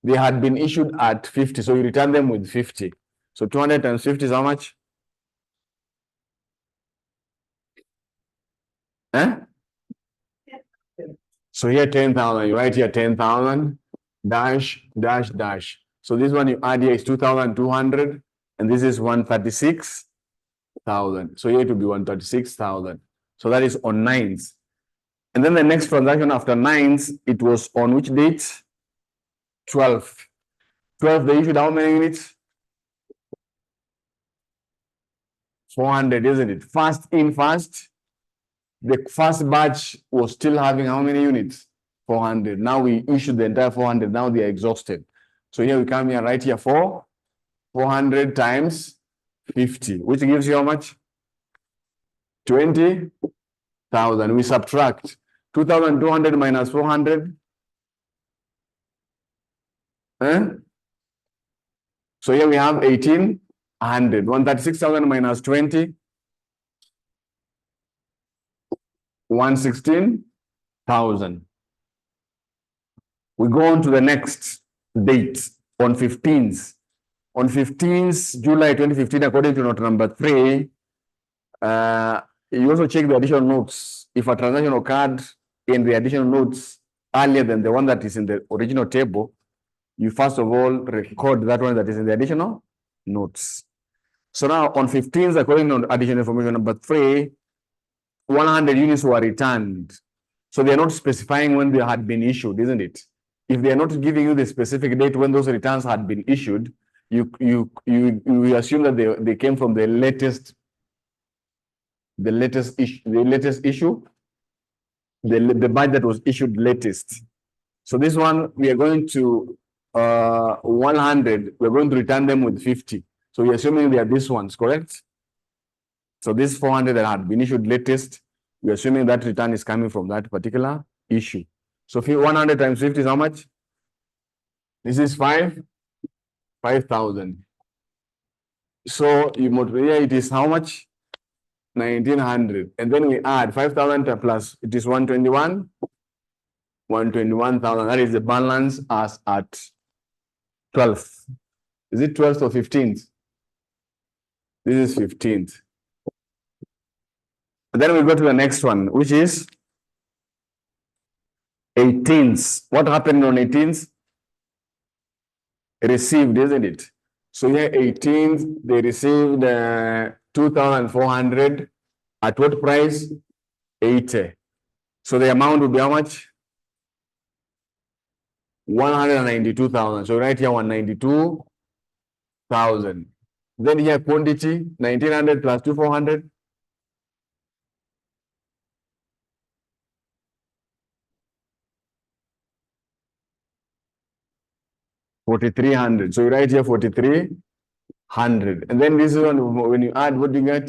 They had been issued at 50. So you return them with 50. So 200 times 50 is how much? So here 10,000. You write here 10,000 dash dash dash. So this one you add here is 2,200, and this is 136,000. So here it will be 136,000. So that is on 9th. And then the next transaction after 9th, it was on which date? 12. 12, they issued how many units? 400, isn't it? First in, first. The first batch was still having how many units? 400. Now we issued the entire 400. Now they are exhausted. So here we come here, right here, 400 times 50, which gives you how much? 20,000. We subtract 2,200 minus 400. So here we have 1,800. 136,000 minus 20. 116,000. We go on to the next date on 15th. On 15th July 2015, according to note number 3, you also check the additional notes. If a transaction occurred in the additional notes earlier than the one that is in the original table, you first of all record that one that is in the additional notes. So now on 15th, according to additional information number 3, 100 units were returned. So they are not specifying when they had been issued, isn't it? If they are not giving you the specific date when those returns had been issued, you assume that they came from the latest issue, the batch that was issued latest. So this one, we are going to 100, we're going to return them with 50. So we're assuming they are these ones, correct? So this 400 that had been issued latest, we're assuming that return is coming from that particular issue. So 100 times 50 is how much? This is 5,000. So you multiply, it is how much? 1,900. And then we add 5,000 plus, it is 121. 121,000. That is the balance as at 12th. Is it 12th or 15th? This is 15th. And then we go to the next one, which is 18th. What happened on 18th? Received, isn't it? So here 18th, they received 2,400 at what price? 80. So the amount would be how much? 192,000. So right here 192,000. Then here quantity 1,900 plus 2,400. 4,300. So you write here 4,300. And then this is when you add, what do you get?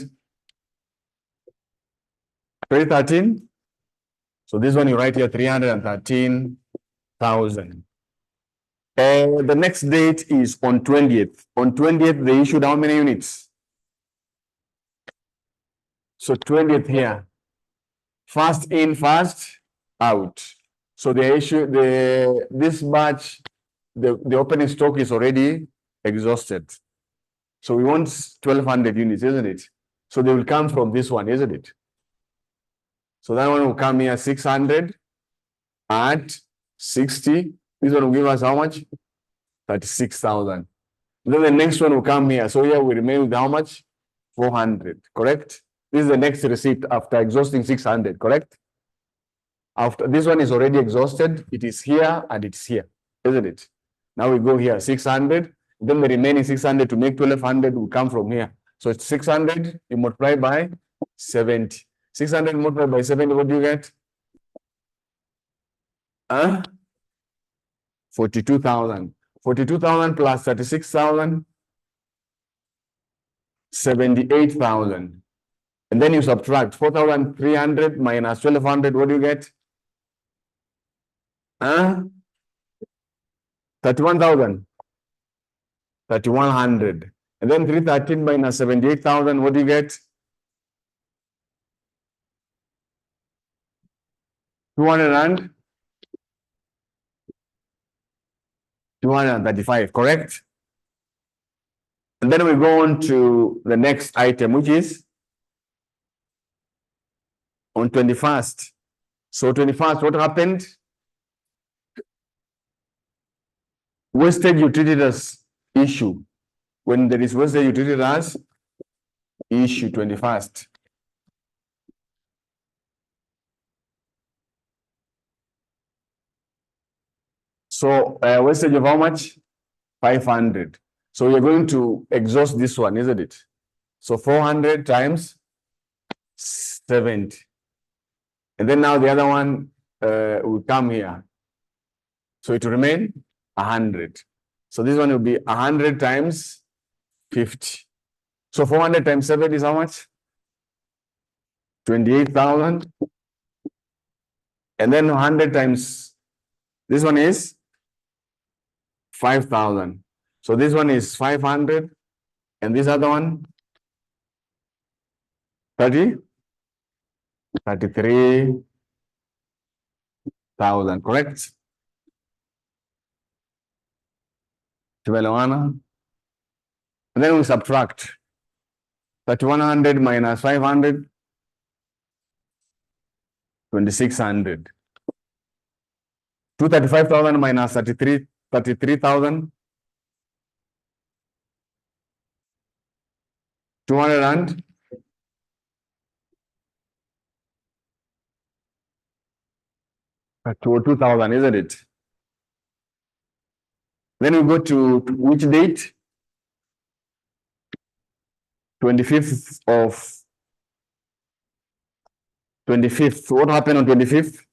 2013. So this one you write here 313,000. The next date is on 20th. On 20th, they issued how many units? So 20th here. First in, first out. So they issued this batch. The opening stock is already exhausted. So we want 1,200 units, isn't it? So they will come from this one, isn't it? So that one will come here 600 at 60. This one will give us how much? 36,000. Then the next one will come here. So here we remain with how much? 400, correct? This is the next receipt after exhausting 600, correct? After this one is already exhausted, it is here and it's here, isn't it? Now we go here, 600. Then the remaining 600 to make 1,200 will come from here. So it's 600, you multiply by 70. 600 multiplied by 70, what do you get? 42,000. 42,000 plus 36,000, 78,000. And then you subtract 4,300 minus 1,200, what do you get? 31,000. 3,100. And then 313 minus 78,000, what do you get? 235, correct? And then we go on to the next item, which is on 21st. So 21st, what happened? Wastage you treated as issue. When there is wastage you treated as issue, 21st. So wastage of how much? 500. So you're going to exhaust this one, isn't it? So 400 times 70. And then now the other one will come here. So it will remain 100. So this one will be 100 times 50. So 400 times 7 is how much? 28,000. And then 100 times, this one is 5,000. So this one is 500. And this other one, 33,000, correct? Tumeelewana? And then we subtract 3,100 minus 500, 2,600. 235,000 minus 33,000, 200 and 2,000, isn't it? Then we go to which date? 25th of 25th. What happened on 25th?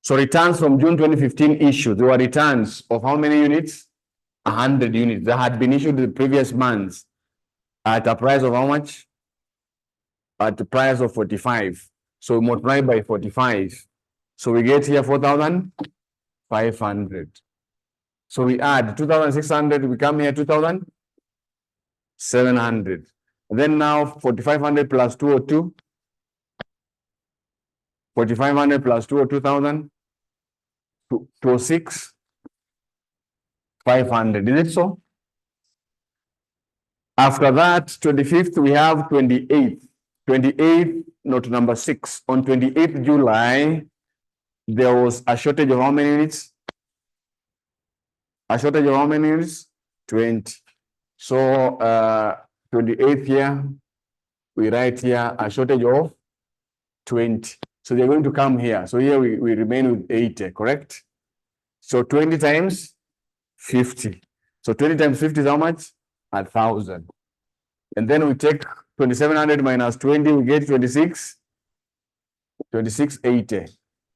So returns from June 2015 issued. There were returns of how many units? 100 units that had been issued the previous months at a price of how much? At the price of 45. So we multiply by 45. So we get here 4,500. So we add 2,600, we come here 2,700. Then now 4,500 plus 202. 4,500 plus 202,000. 206,500. Is it so? After that, 25th, we have 28th. 28th, note number 6. On 28th July, there was a shortage of how many units? A shortage of how many units? 20. So 28th here, we write here a shortage of 20. So they're going to come here. So here we remain with 80, correct? So 20 times 50. So 20 times 50 is how much? 1,000. And then we take 2,700 minus 20, we get 2680.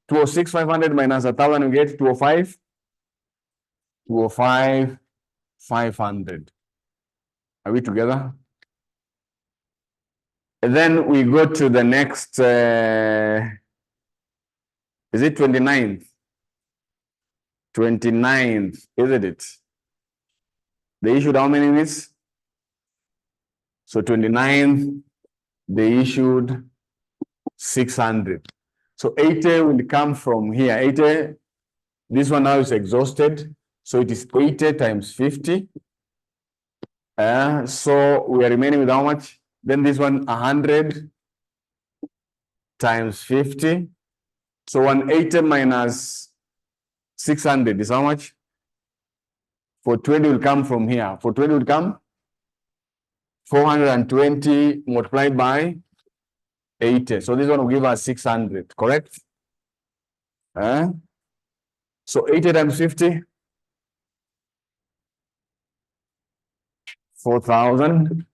206,500 minus 1,000, we get 205. 205,500. Are we together? And then we go to the next, is it 29th? 29th, isn't it? They issued how many units? So 29th, they issued 600. So 80 will come from here. 80, this one now is exhausted. So it is 80 times 50. So we are remaining with how much? Then this one, 100 times 50. So 180 minus 600 is how much? 420 will come from here. 420 will come 420 multiplied by 80. So this one will give us 600, correct? So 80 times 50, 4,000.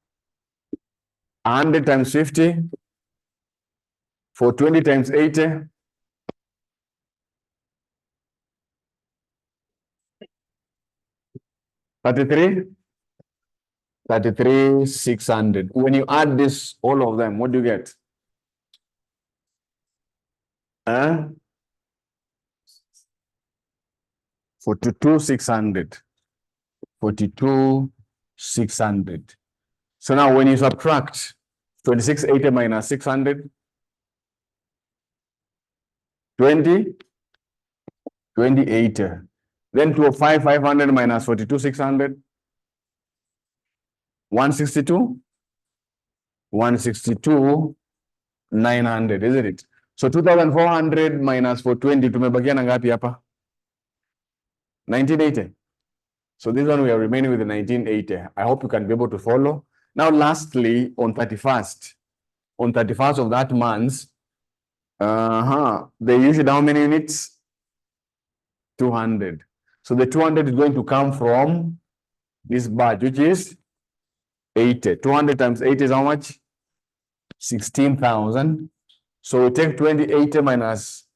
100 times 50, 420 times 80, 33,600. When you add this, all of them, what do you get? 42,600. 42,600. So now when you subtract 2680 minus 600, 2080. Then 205,500 minus 42,600, 162, 162,900, isn't it? So 2,400 minus 420, tumebakia na ngapi hapa? 1980. So this one we are remaining with the 1980. I hope you can be able to follow. Now, lastly, on 31st of that month, They usually how many units? 200. So the 200 is going to come from this batch, which is 80. 200 times 80 is how much? 16,000. So we take 2080 minus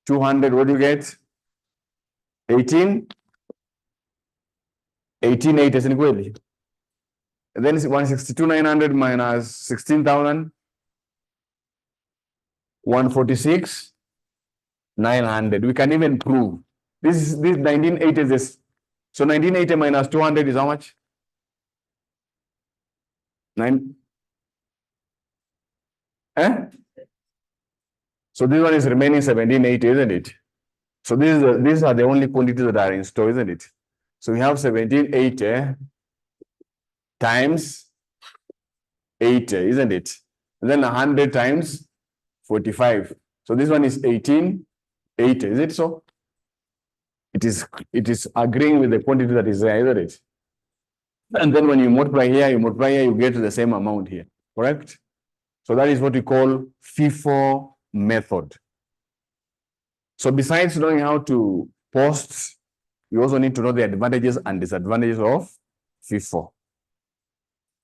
200. What do you get? 18? 1880, si kweli? And then it's 162,900 minus 16,000. 146,900. We can even prove. This 1980 is this. So 1980 minus 200 is how much? 9. Eh? So this one is remaining 1780, isn't it? So these are the only quantities that are in store, isn't it? So we have 1780 times 80, isn't it? And then 100 times 45. So this one is 1880, is it so? It is agreeing with the quantity that is there, isn't it? And then when you multiply here, you get to the same amount here, correct? So that is what we call FIFO method. So besides knowing how to post, you also need to know the advantages and disadvantages of FIFO.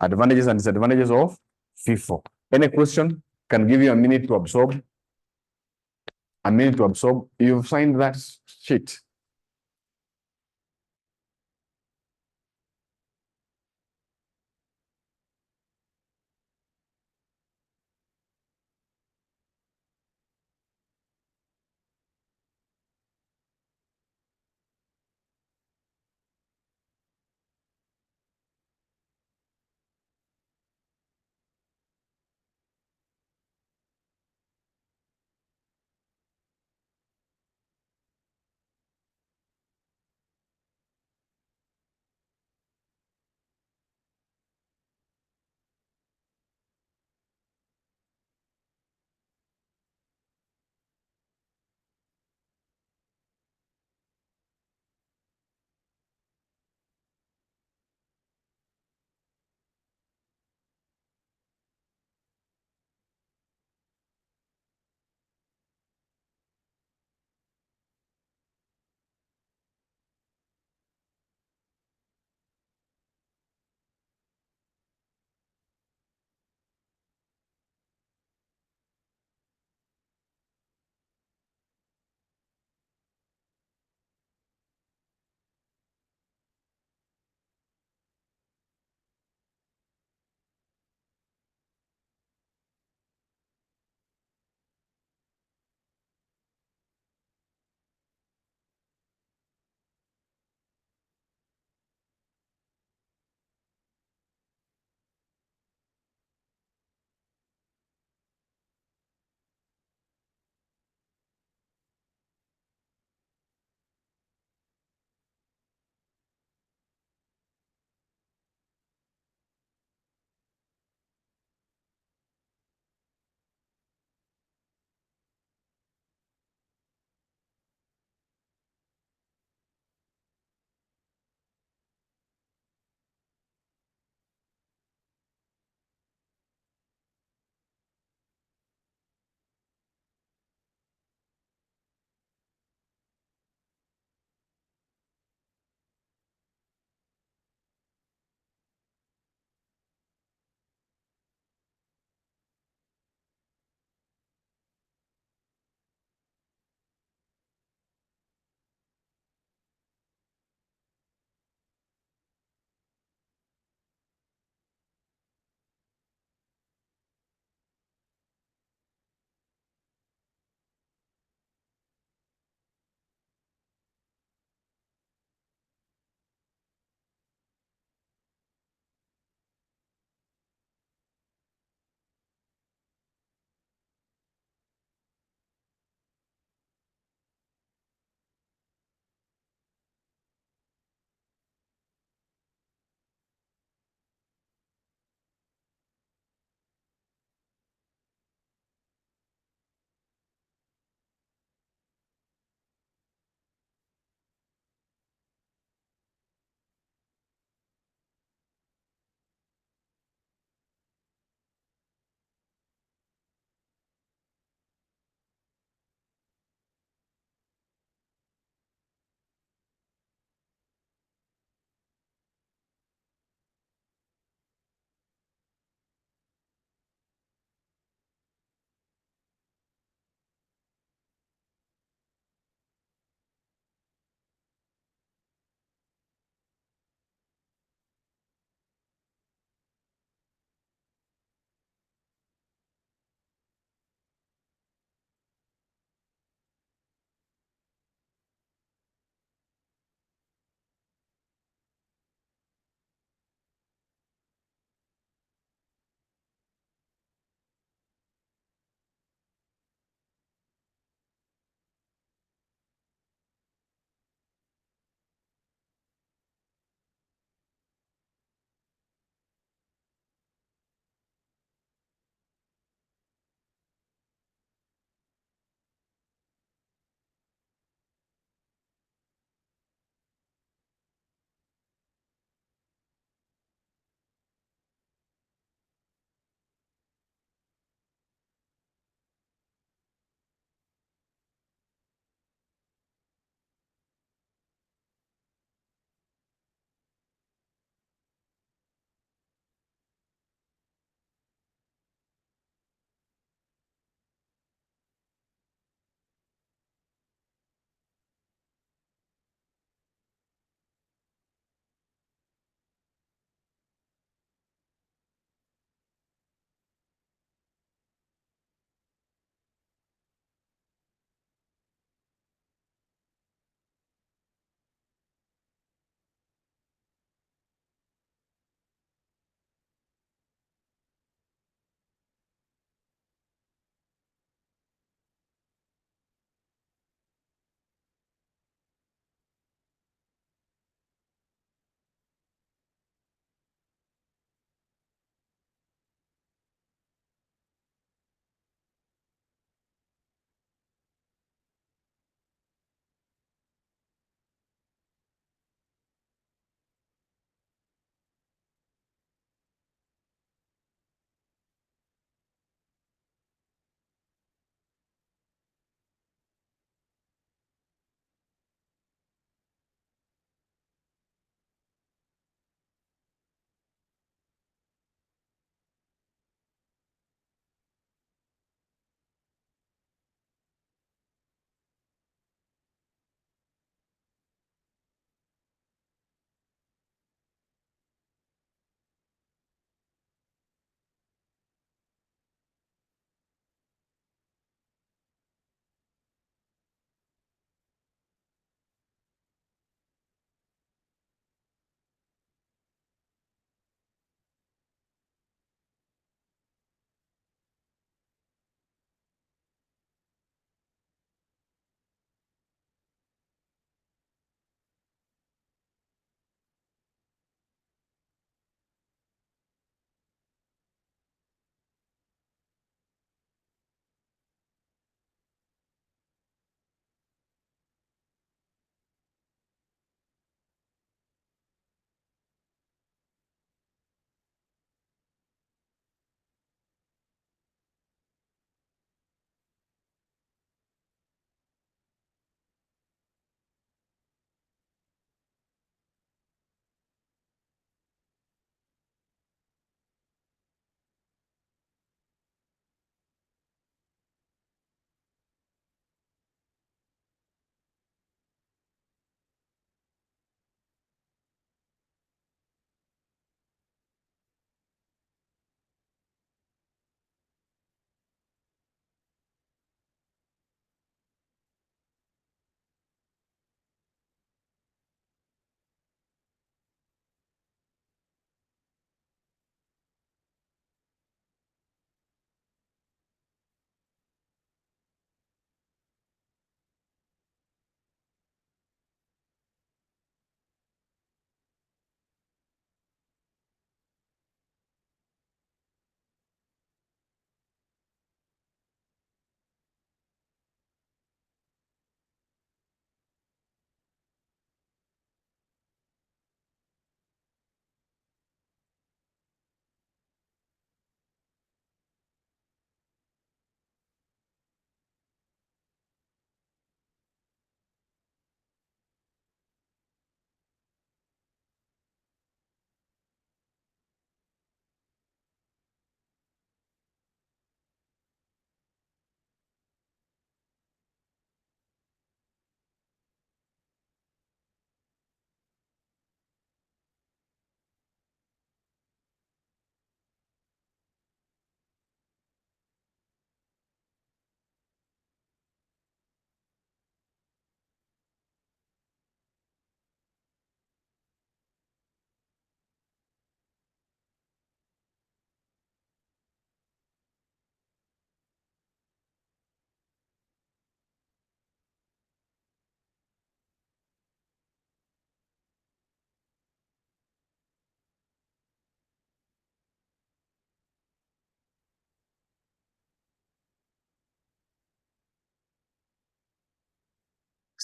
Advantages and disadvantages of FIFO. Any question? Can give you a minute to absorb. A minute to absorb. You've signed that sheet.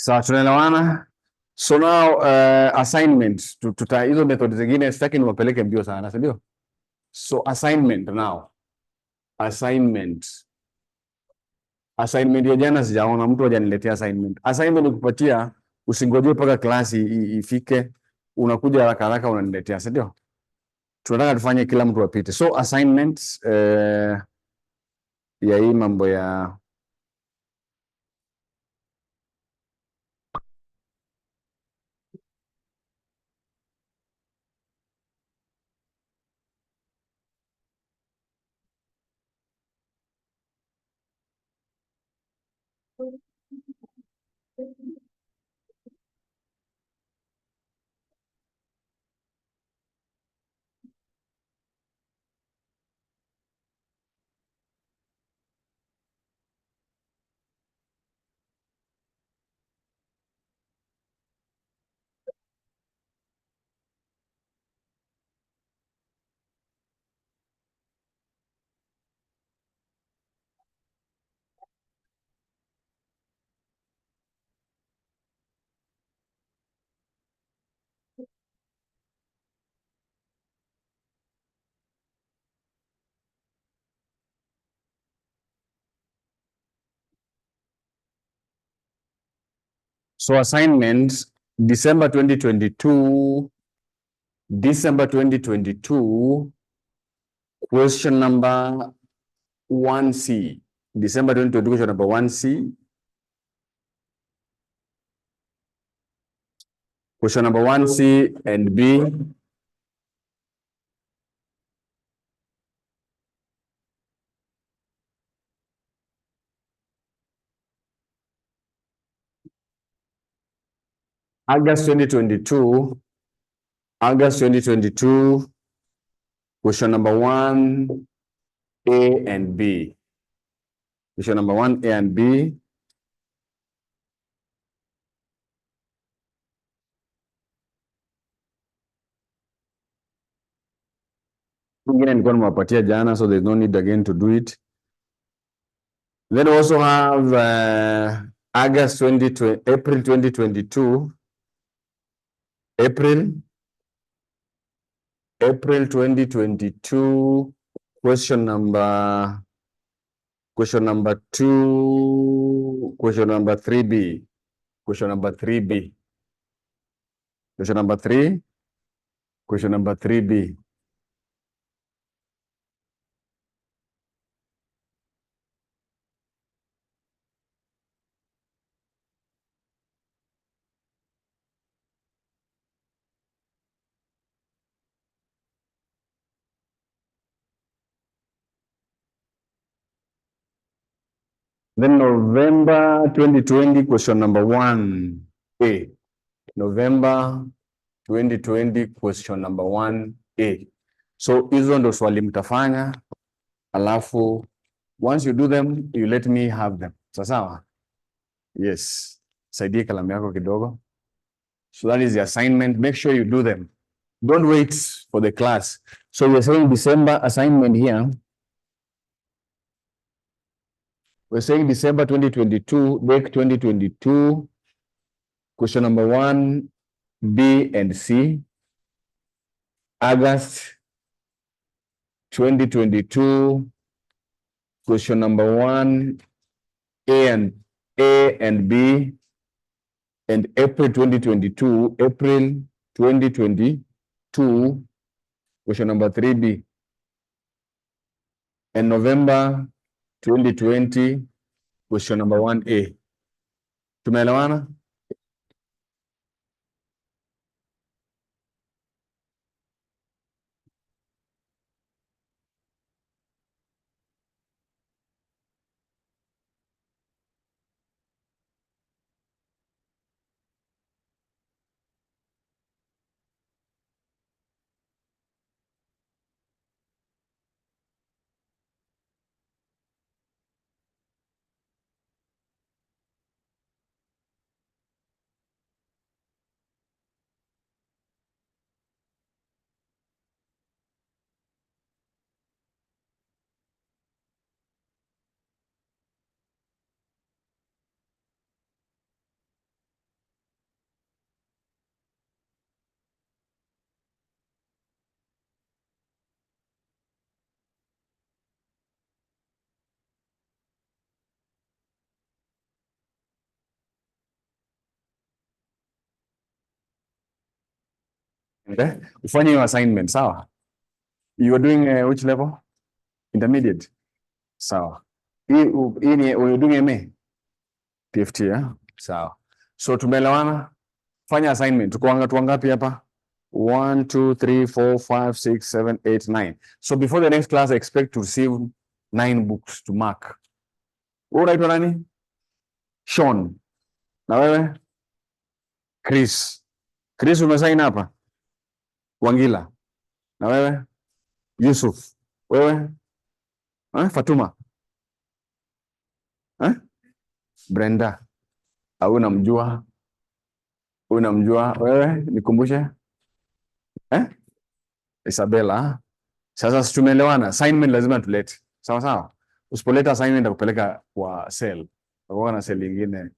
Sawa, tunaelewana? So now assignment hizo method zingine sitaki niwapeleke mbio sana, si ndio? So assignment now. Assignment ya jana sijaona mtu hajaniletea assignment. Assignment nikupatia, usingojee mpaka klasi ifike, unakuja haraka haraka unaniletea, si ndio? Tunataka tufanye kila mtu apite. So assignment ya hii mambo ya so assignment December 2022 question number 1C. December 2022 question number 1C. Question number 1C and B. August 2022, question number 1, A and B. Question number 1, A and B. Ingine nilikuwa nimewapatia jana, so there's no need again to do it. Then we also have April 2022. April 2022, question number 2, question number 3B. Question number 3B. Question number 3. Question number 3B. Then November 2020, question number 1A. November 2020, question number 1A. So hizo ndo swali mtafanya, alafu once you do them, you let me have them. Sawa? Yes. Saidie kalamu yako kidogo. So that is the assignment. Make sure you do them. Don't wait for the class. So we're saying December assignment here. We're saying December 2022, DEC 2022, question number 1, B and C. August 2022, question number 1, A and B. And April 2022, question number 3B. And November 2020, question number 1A. Tumeelewana? Okay? Ufanye hiyo assignment, sawa? You are doing which level? Intermediate. Sawa. Hii ni you're doing MA? PFT, sawa. So tumeelewana? Fanya assignment. Tuko ngapi hapa? 1, 2, 3, 4, 5, 6, 7, 8, 9. So before the next class, I expect to receive 9 books to mark. Wewe unaitwa nani? Sean. Na wewe? Chris. Chris umesign hapa? Wangila. Na wewe? Yusuf. Wewe? Fatuma. Brenda. Au unamjua? Unamjua wewe? Nikumbushe. Isabella. Sasa tumeelewana. Assignment lazima tulete. Sawa sawa. Usipoleta assignment akupeleka kwa cell. Kwa na cell nyingine.